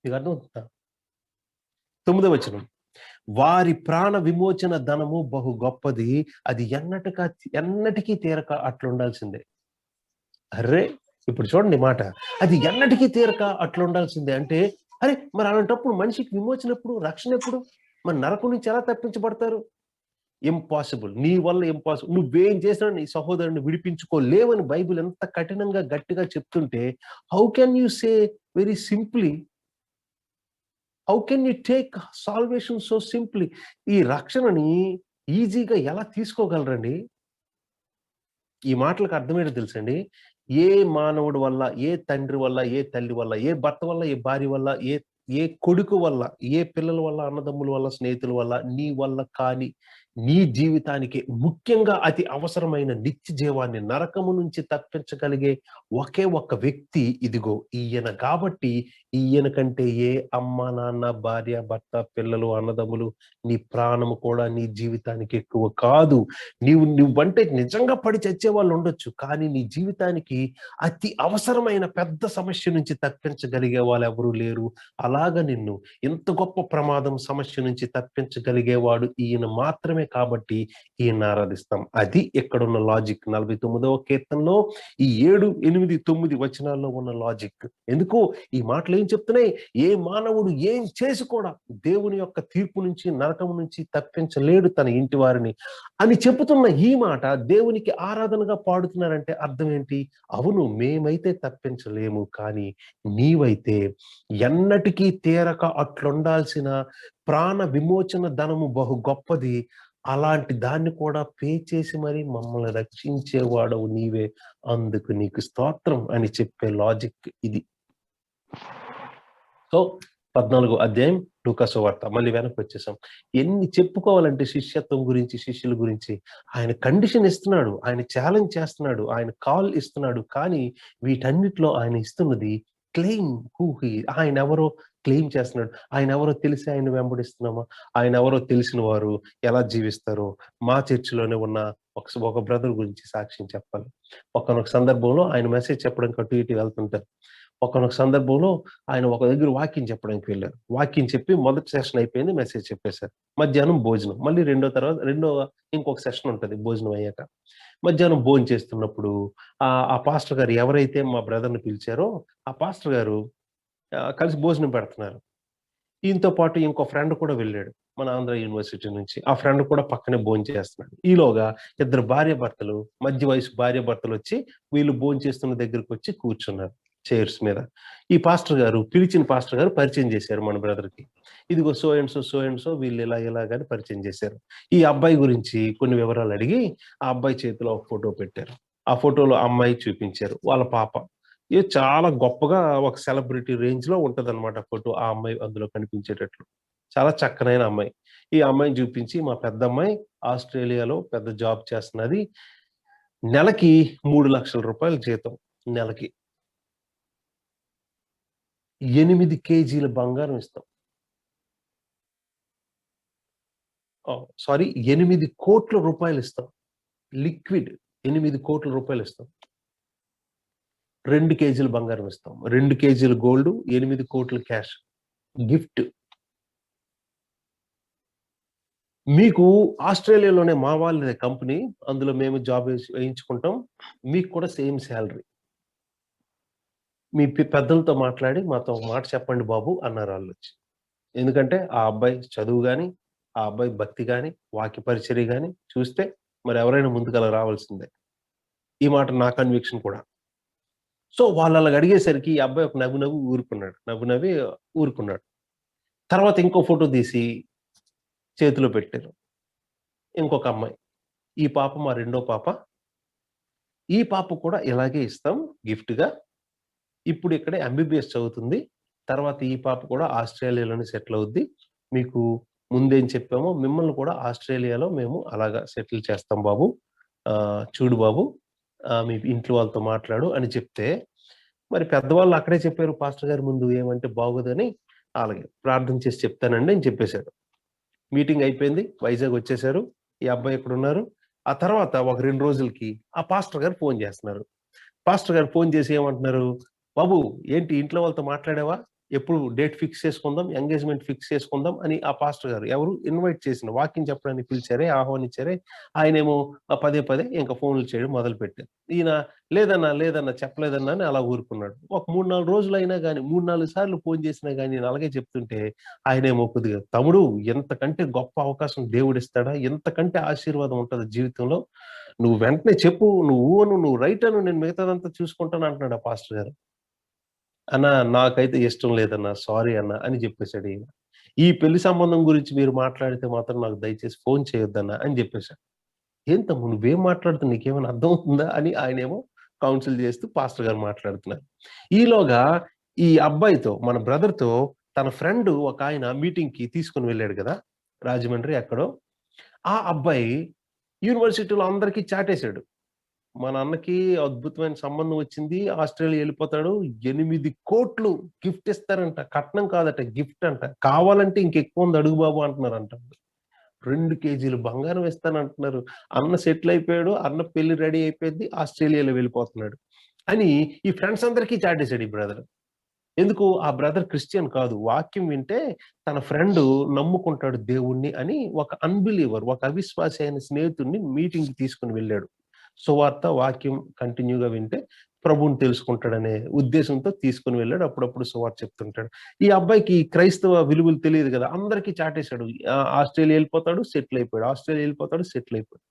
మీకు అర్థమవుతుందా? 9వ వచనం, వారి ప్రాణ విమోచన ధనము బహు గొప్పది, అది ఎన్నటికీ తీరక అట్లుండాల్సిందే. అర్రే, ఇప్పుడు చూడండి మాట, అది ఎన్నటికీ తీరక అట్లుండాల్సిందే అంటే, అరే మరి అలాంటప్పుడు మనిషికి విమోచన ఎప్పుడు, రక్షణ ఎప్పుడు? మరి నరకం నుంచి ఎలా తప్పించబడతారు? ఇంపాసిబుల్. నీ వల్ల ఇంపాసిబుల్. నువ్వేం చేసినా నీ సహోదరుని విడిపించుకోలేవని బైబిల్ ఎంత కఠినంగా గట్టిగా చెప్తుంటే, how can you say very simply, how can you take salvation so simply? ఈ రక్షణని ఈజీగా ఎలా తీసుకోగలరండి? ఈ మాటలకు అర్థమేంటో తెలుసండి? ఏ మానవుడి వల్ల, ఏ తండ్రి వల్ల, ఏ తల్లి వల్ల, ఏ భర్త వల్ల, ఏ భార్య వల్ల, ఏ కొడుకు వల్ల, ఏ పిల్లల వల్ల, అన్నదమ్ముల వల్ల, స్నేహితుల వల్ల, నీ వల్ల కానీ, నీ జీవితానికి ముఖ్యంగా అతి అవసరమైన నిత్య జీవాన్ని, నరకము నుంచి తప్పించగలిగే ఒకే ఒక్క వ్యక్తి ఇదిగో ఈయన. కాబట్టి ఈయన కంటే ఏ అమ్మ, నాన్న, భార్య, భర్త, పిల్లలు, అన్నదమ్ములు, నీ ప్రాణము కూడా నీ జీవితానికి ఎక్కువ కాదు. నువ్వంటే నిజంగా పడి చచ్చే వాళ్ళు ఉండొచ్చు, కానీ నీ జీవితానికి అతి అవసరమైన పెద్ద సమస్య నుంచి తప్పించగలిగే వాళ్ళు ఎవరూ లేరు. అలాగ నిన్ను ఇంత గొప్ప ప్రమాదం, సమస్య నుంచి తప్పించగలిగేవాడు ఈయన మాత్రమే. కాబట్టి ఈయన ఆరాధిస్తాం. అది ఇక్కడున్న లాజిక్. 49వ కీర్తనలో ఈ 7, 8, 9 వచనాల్లో ఉన్న లాజిక్. ఎందుకు ఈ మాటలు ఏం చెప్తున్నాయి? ఏ మానవుడు ఏం చేసి కూడా దేవుని యొక్క తీర్పు నుంచి, నరకం నుంచి తప్పించలేడు తన ఇంటి వారిని అని చెబుతున్న ఈ మాట దేవునికి ఆరాధనగా పాడుతున్నారంటే అర్థం ఏంటి? అవును, మేమైతే తప్పించలేము, కానీ నీవైతే ఎన్నటికీ తీరక అట్లుండాల్సిన ప్రాణ విమోచన ధనము బహు గొప్పది, అలాంటి దాన్ని కూడా పే చేసి మరి మమ్మల్ని రక్షించేవాడవు నీవే, అందుకు నీకు స్తోత్రం అని చెప్పే లాజిక్ ఇది. సో 14వ అధ్యాయం లూకా సువార్త. మళ్ళీ వెనక్కి వచ్చేసాం. ఎన్ని చెప్పుకోవాలంటే శిష్యత్వం గురించి, శిష్యుల గురించి. ఆయన కండిషన్ ఇస్తున్నాడు. ఆయన ఛాలెంజ్ చేస్తున్నాడు. ఆయన కాల్ ఇస్తున్నాడు. కానీ వీటన్నిటిలో ఆయన ఇస్తున్నది క్లెయిమ్ హూ హీ ఆయన ఎవరో క్లెయిమ్ చేస్తున్నాడు. ఆయన ఎవరో తెలిసి ఆయన వెంబడిస్తున్నామా? ఆయన ఎవరో తెలిసిన వారు ఎలా జీవిస్తారో మా చర్చిలోనే ఉన్న ఒక బ్రదర్ గురించి సాక్ష్యం చెప్పాలి. ఒకానొక సందర్భంలో ఆయన మెసేజ్ చెప్పడానికి అటు ఇటు వెళ్తుంటారు. ఒకానొక సందర్భంలో ఆయన ఒక దగ్గర వాక్యం చెప్పడానికి వెళ్ళారు. వాక్యం చెప్పి మొదటి సెషన్ అయిపోయింది. మెసేజ్ చెప్పేశారు. మధ్యాహ్నం భోజనం. మళ్ళీ ఇంకొక సెషన్ ఉంటది భోజనం అయ్యాక. మధ్యాహ్నం భోంచేస్తున్నప్పుడు ఆ పాస్టర్ గారు ఎవరైతే మా బ్రదర్‌ని పిలిచారో ఆ పాస్టర్ గారు కలిసి భోజనం పెడుతున్నారు. ఈయనతో పాటు ఇంకో ఫ్రెండ్ కూడా వెళ్ళాడు. మన ఆంధ్ర యూనివర్సిటీ నుంచి. ఆ ఫ్రెండ్ కూడా పక్కనే భోంచేస్తున్నాడు. ఈలోగా ఇద్దరు భార్యాభర్తలు, మధ్య వయసు భార్యాభర్తలొచ్చి వీళ్ళు భోంచేస్తున్న దగ్గరకొచ్చి కూర్చున్నారు చైర్స్ మీద. ఈ పాస్టర్ గారు పిలిచిన పాస్టర్ గారు పరిచయం చేశారు మన బ్రదర్‌కి. ఇదిగో సో అండ్ సో వీళ్ళు ఇలాగని పరిచయం చేశారు. ఈ అబ్బాయి గురించి కొన్ని వివరాలు అడిగి ఆ అబ్బాయి చేతిలో ఒక ఫోటో పెట్టారు. ఆ ఫోటోలో అమ్మాయి చూపించారు. వాళ్ళ పాప. ఇది చాలా గొప్పగా ఒక సెలబ్రిటీ రేంజ్‌లో ఉంటదన్నమాట ఫోటో. ఆ అమ్మాయి అందులో కనిపించేటట్లు. చాలా చక్కనైన అమ్మాయి. ఈ అమ్మాయిని చూపించి మా పెద్దమ్మాయి ఆస్ట్రేలియాలో పెద్ద జాబ్ చేస్తున్నది. నెలకి ₹3,00,000 జీతం నెలకి. 8 కేజీల బంగారం ఇస్తాం. సారీ 8,00,00,000 రూపాయలిస్తాం. లిక్విడ్ 8,00,00,000 ఇస్తాం. 2 కేజీల బంగారం ఇస్తాం. 2 కేజీల గోల్డ్, 8,00,00,000 క్యాష్ గిఫ్ట్. మీకు ఆస్ట్రేలియాలోనే మా వాళ్ళదే కంపెనీ. అందులో మేము జాబ్ వేయించుకుంటాం. మీకు కూడా సేమ్ సాలరీ. మీ పెద్దలతో మాట్లాడి మాతో ఒక మాట చెప్పండి బాబు అన్నారు ఆళ్ళొచ్చి. ఎందుకంటే ఆ అబ్బాయి చదువు గాని, ఆ అబ్బాయి భక్తి గాని, వాక్య పరిచర్య గాని చూస్తే మరి ఎవరైనా ముందుకలా రావాల్సిందే. ఈ మాట నా కన్విక్షన్ కూడా. సో వాళ్ళు అలాగ అడిగేసరికి ఈ అబ్బాయి ఒక నవ్వి ఊరుకున్నాడు. తర్వాత ఇంకో ఫోటో తీసి చేతిలో పెట్టారు. ఇంకొక అమ్మాయి. ఈ పాప మా రెండో పాప. ఈ పాప కూడా ఇలాగే ఇస్తాం గిఫ్ట్‌గా. ఇప్పుడు ఇక్కడే ఎంబీబీఎస్ చదువుతుంది. తర్వాత ఈ పాప కూడా ఆస్ట్రేలియాలోనే సెటిల్ అవుద్ది. మీకు ముందేం చెప్పామో మిమ్మల్ని కూడా ఆస్ట్రేలియాలో మేము అలాగా సెటిల్ చేస్తాం బాబు. చూడు బాబు మీ ఇంట్లో వాళ్ళతో మాట్లాడు అని చెప్తే, మరి పెద్దవాళ్ళు అక్కడే చెప్పారు పాస్టర్ గారి ముందు ఏమంటే బాగోదని. అలాగే ప్రార్థన చేసి చెప్తానండి అని చెప్పేశాడు. మీటింగ్ అయిపోయింది. వైజాగ్ వచ్చేశారు. ఈ అబ్బాయి ఇక్కడున్నారు. ఆ తర్వాత ఒక 2 రోజులకి ఆ పాస్టర్ గారు ఫోన్ చేస్తున్నారు. పాస్టర్ గారు ఫోన్ చేసి ఏమంటున్నారు, "బాబు ఏంటి ఇంట్లో వాళ్ళతో మాట్లాడావా? ఎప్పుడు డేట్ ఫిక్స్ చేసుకుందాం, ఎంగేజ్‌మెంట్ ఫిక్స్ చేసుకుందాం" అని ఆ పాస్టర్ గారు ఎవరు ఇన్వైట్ చేసిన వాక్యం చెప్పడానికి పిలిచారే, ఆహ్వానించారే ఆయనేమో పదే పదే ఇంక ఫోన్‌లు చేయడం మొదలుపెట్టారు. ఈయన లేదన్నా చెప్పలేదన్నా అని అలా ఊరుకున్నాడు. ఒక 3, 4 రోజులైనా గాని 3, 4 సార్లు ఫోన్ చేసినా గాని నేను అలాగే చెప్తుంటే ఆయనేమో కొద్దిగా "తమ్ముడు ఎంతకంటే గొప్ప అవకాశం దేవుడిస్తాడా? ఎంతకంటే ఆశీర్వాదం ఉంటది జీవితంలో. నువ్వు వెంటనే చెప్పు. నువ్వు రైట్ అను. నేను మిగతాదంతా చూసుకుంటాను" అంటున్నాడు ఆ పాస్టర్ గారు. "అన్నా నాకైతే ఇష్టం లేదన్నా. సారీ అన్నా" అని చెప్పేసాడు ఈయన. "ఈ పెళ్లి సంబంధం గురించి మీరు మాట్లాడితే మాత్రం నాకు దయచేసి ఫోన్ చేయొద్దన్నా" అని చెప్పేసాడు. "ఏం తమ్ముడు నువ్వేం మాట్లాడుతున్నావు? నీకేమైనా అర్థమవుతుందా?" అని ఆయనేమో కౌన్సిల్ చేస్తూ పాస్టర్ గారు మాట్లాడుతున్నారు. ఈలోగా ఈ అబ్బాయితో మన బ్రదర్‌తో తన ఫ్రెండ్ ఒకాయన మీటింగ్‌కి తీసుకొని వెళ్ళాడు గదా! రాజమండ్రి ఎక్కడో. ఆ అబ్బాయి యూనివర్సిటీలో అందరికి చాటేసాడు. మా నాన్నకి అద్భుతమైన సంబంధం వచ్చింది. ఆస్ట్రేలియా ఎళ్ళిపోతాడు. 8,00,00,000 గిఫ్ట్ ఇస్తారంట. కట్నం కాదట గిఫ్ట్ అంట. కావాలంటే ఇంకెక్కువుంది అడుగు బాబు అంటున్నారంట. 2 కేజీలు బంగారం ఇస్తానంటున్నారు. అన్న సెటిల్ అయిపోయాడు. అన్న పెళ్లి రెడీ అయిపోయింది. ఆస్ట్రేలియాలో వెళ్ళిపోతున్నాడు. అని ఈ ఫ్రెండ్స్ అందరికీ చాటేసాడు ఈ బ్రదర్. ఎందుకు ఆ బ్రదర్ క్రిస్టియన్ కాదు. వాక్యం వింటే తన ఫ్రెండ్ నమ్ముకుంటాడు దేవుణ్ణి అని ఒక అన్‌బిలీవర్, ఒక అవిశ్వాసి అయిన స్నేహితుడిని మీటింగ్‌కి తీసుకొని వెళ్ళాడు. సువార్త, వాక్యం కంటిన్యూగా వింటే ప్రభువుని తెలుసుకుంటాడనే ఉద్దేశంతో తీసుకొని వెళ్ళాడు. అప్పుడప్పుడు సువార్త చెప్తుంటాడు. ఈ అబ్బాయికి క్రైస్తవ విలువలు తెలీదు గదా! అందరికీ చాటేసాడు. ఆస్ట్రేలియా ఎళ్ళిపోతాడు, సెటిల్ అయిపోయాడు. ఆస్ట్రేలియా ఎళ్ళిపోతాడు, సెటిల్ అయిపోయాడు.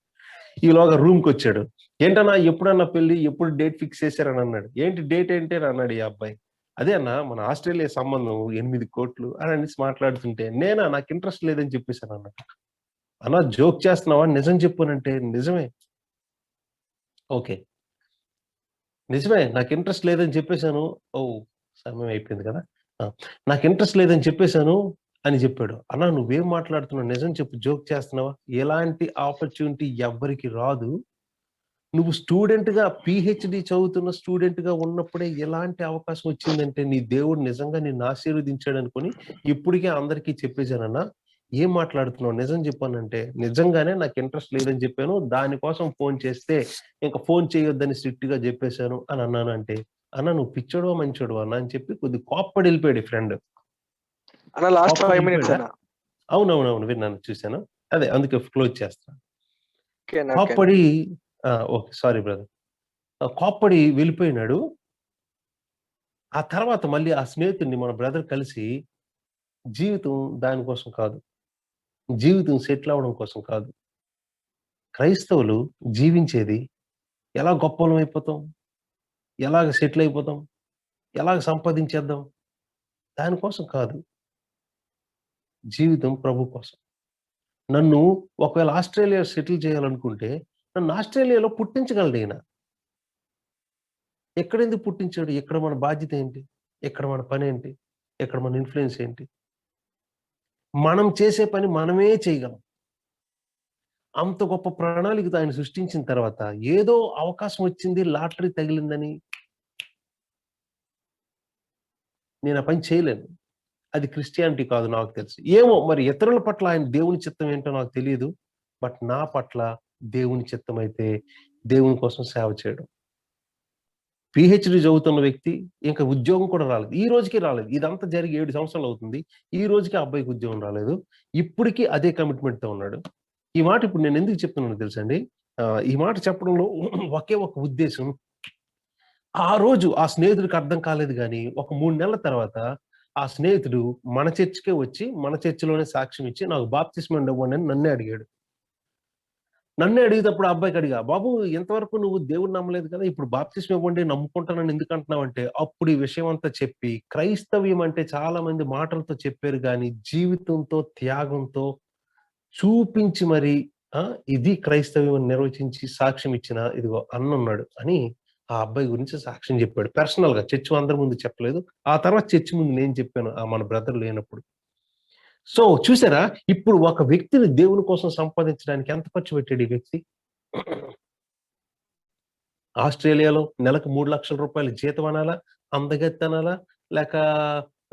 ఈలోగా రూమ్‌కొచ్చాడు. "ఏంటన్నా ఎప్పుడన్నా పెళ్లి? ఎప్పుడు డేట్ ఫిక్స్ చేశారని" అన్నాడు. "ఏంటి డేట్ ఏంటి" అని అన్నాడు ఈ అబ్బాయి. "అదే అన్న మన ఆస్ట్రేలియా సంబంధం 8,00,00,000" అని అనేసి మాట్లాడుతుంటే, "నేనా నాకు ఇంట్రెస్ట్ లేదని" చెప్పేసానన్నా. "అన్న జోక్ చేస్తున్నావా? నిజం చెప్పు" అనంటే, "నిజమే." "ఓకే. నిజమే నాకు ఇంట్రెస్ట్ లేదని చెప్పేసాను." ఓహ్! సమయం అయిపోయింది కదా! నాకు ఇంట్రెస్ట్ లేదని చెప్పేశాను అని చెప్పాడు. అన్నా నువ్వేం మాట్లాడుతున్నావు? నిజం చెప్పు, జోక్ చేస్తున్నావా? ఎలాంటి ఆపర్చునిటీ ఎవ్వరికి రాదు. నువ్వు స్టూడెంట్‌గా పీహెచ్‌డీ చదువుతున్న స్టూడెంట్‌గా ఉన్నప్పుడే ఎలాంటి అవకాశం వచ్చిందంటే, నీ దేవుడు నిజంగా నిన్ను ఆశీర్వదించాడనుకోని ఇప్పటికే అందరికీ చెప్పేసానన్నా. ఏం మాట్లాడుతున్నావు? నిజం చెప్పానంటే, నిజంగానే నాకు ఇంట్రెస్ట్ లేదని చెప్పాను. దానికోసం ఫోను చేస్తే, ఇంక ఫోను చేయొద్దని స్ట్రిక్ట్‌గా చెప్పేశాను అని అన్నానంటే, అన్న నువ్వు పిచ్చోడివా? మంచోడివా అన్న అని చెప్పి కొద్దిగా కోప్పడి వెళ్ళిపోయాడు ఈ ఫ్రెండ్. అన్న లాస్ట్ కోప్పడి 5 మినిట్స్ వెళ్ళిపోయాడా? అన్న. అవునవునవును. విన్నాను. చూసాను. అదే అందుకే క్లోజ్ చేస్తా. ఓకే అన్న. కోప్పడి ఓకే. Sorry brother. కోప్పడి వెళ్ళిపోయినాడు. ఆ తర్వాత మళ్ళీ ఆ స్నేహితుడిని మన బ్రదర్ కలిసి, జీవితం దానికోసం కాదు. జీవితం సెటిల్ అవ్వడం కోసం కాదు. క్రైస్తవులు జీవించేది ఎలా గొప్పోళ్ళం అయిపోతాం? ఎలాగ సెటిల్ అయిపోతాం? ఎలాగ సంపాదించేద్దాం? దానికోసం కాదు. జీవితం ప్రభు కోసం. నన్ను ఒకవేళ ఆస్ట్రేలియా సెటిల్ చేయాలనుకుంటే, నన్ను ఆస్ట్రేలియాలో పుట్టించగలడీయన. ఎక్కడెందుకు పుట్టించాడు? ఇక్కడ మన బాధ్యత ఏంటి? ఇక్కడ మన పనేంటి? ఇక్కడ మన ఇన్‌ఫ్లూయెన్స్ ఏంటి? మనం చేసే పని మనమే చేయగలం. అంత గొప్ప ప్రణాళికతో ఆయన సృష్టించిన తర్వాత, ఏదో అవకాశం వచ్చింది, లాటరీ తగిలిందని నేను ఆ పని చేయలేను. అది క్రిస్టియానిటీ కాదు నాకు తెలిసి. ఏమో మరి ఇతరుల పట్ల ఆయన దేవుని చిత్తం ఏంటో నాకు తెలీదు. బట్ నా పట్ల దేవుని చిత్తమైతే దేవుని కోసం సేవ చేయడం. పీహెచ్‌డీ చదువుతున్న వ్యక్తి ఇంకా ఉద్యోగం కూడా రాలేదు. ఈ రోజుకి రాలేదు. ఇదంతా జరిగి 7 సంవత్సరాలు అవుతుంది. ఈ రోజుకి ఆ అబ్బాయికి ఉద్యోగం రాలేదు. ఇప్పటికి అదే కమిట్మెంట్‌తో ఉన్నాడు. ఈ మాట ఇప్పుడు నేను ఎందుకు చెప్తున్నానో తెలుసండి? ఈ మాట చెప్పడంలో ఒకే ఒక ఉద్దేశం. ఆ రోజు ఆ స్నేహితుడికి అర్థం కాలేదు గానీ, ఒక 3 నెలల తర్వాత ఆ స్నేహితుడు మన చర్చ్‌కే వచ్చి, మన చర్చ్‌లోనే సాక్ష్యం ఇచ్చి, నాకు బాప్తిస్మం ఇవ్వండి అని నన్నే అడిగాడు. నన్నే అడిగేటప్పుడు ఆ అబ్బాయికి అడిగా, "బాబు ఇంతవరకు నువ్వు దేవుడిని నమ్మలేదు కదా! ఇప్పుడు బాప్తిస్మం ఇవ్వండి నమ్ముకుంటానని ఎందుకు అంటున్నావంటే" అప్పుడు ఈ విషయం అంతా చెప్పి, క్రైస్తవ్యం అంటే చాలా మంది మాటలతో చెప్పారు గానీ, జీవితంతో, త్యాగంతో చూపించి మరి ఆ! ఇది క్రైస్తవ్యం అని నిర్వచించి సాక్ష్యం ఇచ్చిన ఇదిగో అన్నున్నాడు అని ఆ అబ్బాయి గురించి సాక్ష్యం చెప్పాడు. పర్సనల్‌గా చర్చ్ అందరి ముందు చెప్పలేదు. ఆ తర్వాత చర్చ్ ముందు నేను చెప్పాను. మన బ్రదర్ లేనప్పుడు. సో చూసారా? ఇప్పుడు ఒక వ్యక్తిని దేవుని కోసం సంపాదించడానికి ఎంత ఖర్చు పెట్టాడు ఈ వ్యక్తి? ఆస్ట్రేలియాలో నెలకు రూ. 3,00,000 జీతం అనాలా? అందగత్తె అనాలా? లేక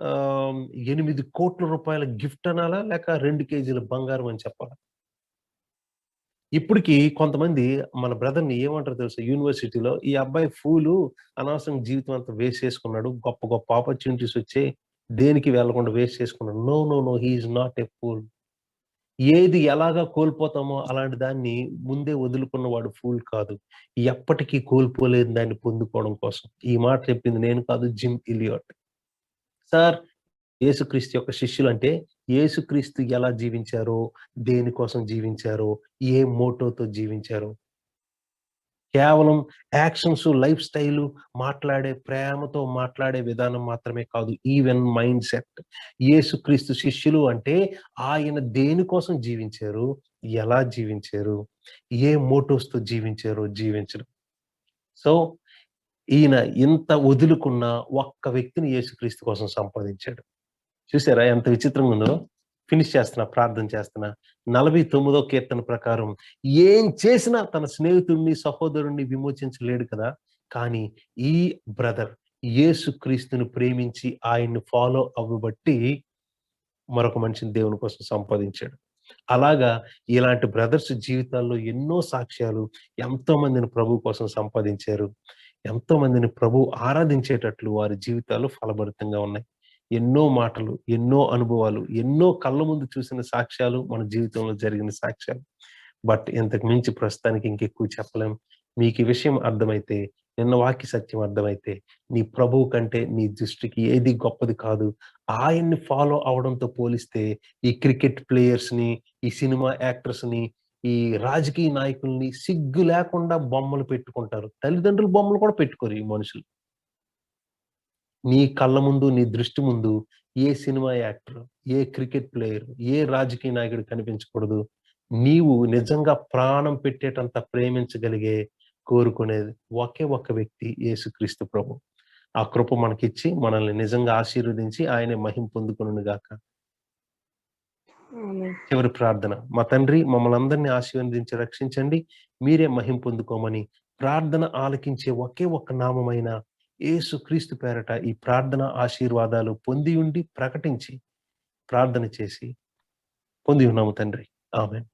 ఆహ్, 8,00,00,000 గిఫ్ట్ అనాలా? లేక 2 కేజీల బంగారం అని చెప్పాలా? ఇప్పటికి కొంతమంది మన బ్రదర్‌ని ఏమంటారో తెలుసా? యూనివర్సిటీలో, "ఈ అబ్బాయి ఫూలు, అనవసరంగా జీవితం అంతా వేస్ట్ చేసుకున్నాడు. గొప్ప గొప్ప ఆపర్చునిటీస్ వచ్చాయి. దేనికి వెళ్ళకుండా వేస్ట్ చేసుకున్నాడు." No, no, no. He is not a fool. ఏది ఎలాగా కోల్పోతామో అలాంటి దాన్ని ముందే వదులుకున్నవాడు ఫూల్ కాదు. ఎప్పటికీ కోల్పోలేని దాన్ని పొందుకోవడం కోసం. ఈ మాట చెప్పింది నేను కాదు, జిమ్ ఎలియట్. సార్ యేసుక్రీస్తు యొక్క శిష్యులంటే, యేసుక్రీస్తు ఎలా జీవించారో, దేనికోసం జీవించారో, ఏ మోటోతో జీవించారో, కేవలం యాక్షన్స్, లైఫ్ స్టైలు, మాట్లాడే ప్రేమతో మాట్లాడే విధానం మాత్రమే కాదు. Even mind set. యేసుక్రీస్తు శిష్యులు అంటే, ఆయన దేనికోసం జీవించారు, ఎలా జీవించారు, ఏ మోటోస్‌తో జీవించారో జీవించడం. సో, ఈయన ఇంత వదులుకున్న ఒక్క వ్యక్తిని యేసుక్రీస్తు కోసం సంపాదించాడు. చూసారా ఎంత విచిత్రంగా ఉందో? ఫినిష్ చేస్తున్నా, ప్రార్థన చేస్తున్నా. 49 కీర్తన ప్రకారం ఏం చేసినా తన స్నేహితుడిని, సహోదరుడిని విమోచించలేడు కదా! కానీ ఈ బ్రదర్ యేసుక్రీస్తుని ప్రేమించి ఆయన్ని ఫాలో అవ్వబట్టి మరొక మనిషిని దేవుని కోసం సంపాదించాడు. అలాగా ఇలాంటి బ్రదర్స్ జీవితాల్లో ఎన్నో సాక్ష్యాలు ఎంతో మందిని ప్రభు కోసం సంపాదించారు. ఎంతో మందిని ప్రభువు ఆరాధించేటట్లు వారి జీవితాలు ఫలభరితంగా ఉన్నాయి. ఎన్నో మాటలు, ఎన్నో అనుభవాలు, ఎన్నో కళ్ళ ముందు చూసిన సాక్ష్యాలు మన జీవితంలో జరిగిన సాక్ష్యాలు. బట్ ఇంతకు మించి ప్రస్తుతానికి ఇంకెక్కువ చెప్పలేం. మీకు ఈ విషయం అర్థమైతే, నిన్న వాక్య సత్యం అర్థమైతే, నీ ప్రభువు కంటే నీ దృష్టికి ఏది గొప్పది కాదు. ఆయన్ని ఫాలో అవ్వడంతో పోలిస్తే ఈ క్రికెట్ ప్లేయర్స్‌ని, ఈ సినిమా యాక్టర్స్‌ని, ఈ రాజకీయ నాయకుల్ని సిగ్గు లేకుండా బొమ్మలు పెట్టుకుంటారు. తల్లిదండ్రుల బొమ్మలు కూడా పెట్టుకోరు ఈ మనుషులు. నీ కళ్ళ ముందు, నీ దృష్టి ముందు ఏ సినిమా యాక్టర్, ఏ క్రికెట్ ప్లేయర్, ఏ రాజకీయ నాయకుడు కనిపించకూడదు. నీవు నిజంగా ప్రాణం పెట్టేటంత ప్రేమించగలిగే, కోరుకునేది ఒకే ఒక్క వ్యక్తి యేసుక్రీస్తు ప్రభు. ఆ కృప మనకిచ్చి మనల్ని నిజంగా ఆశీర్వదించి ఆయనే మహిమ పొందుకొనును గాక. ఆమేన్. చివరి ప్రార్థన. మా తండ్రి, మమ్మల్ని అందరినీ ఆశీర్వదించి రక్షించండి. మీరే మహిమ పొందుకోమని ప్రార్థన ఆలకించే ఒకే ఒక్క నామమైన యేసుక్రీస్తు పేరట ఈ ప్రార్థన ఆశీర్వాదాలు పొంది ఉండి ప్రకటించి ప్రార్థన చేసి పొంది ఉన్నాము తండ్రి. ఆమేన్.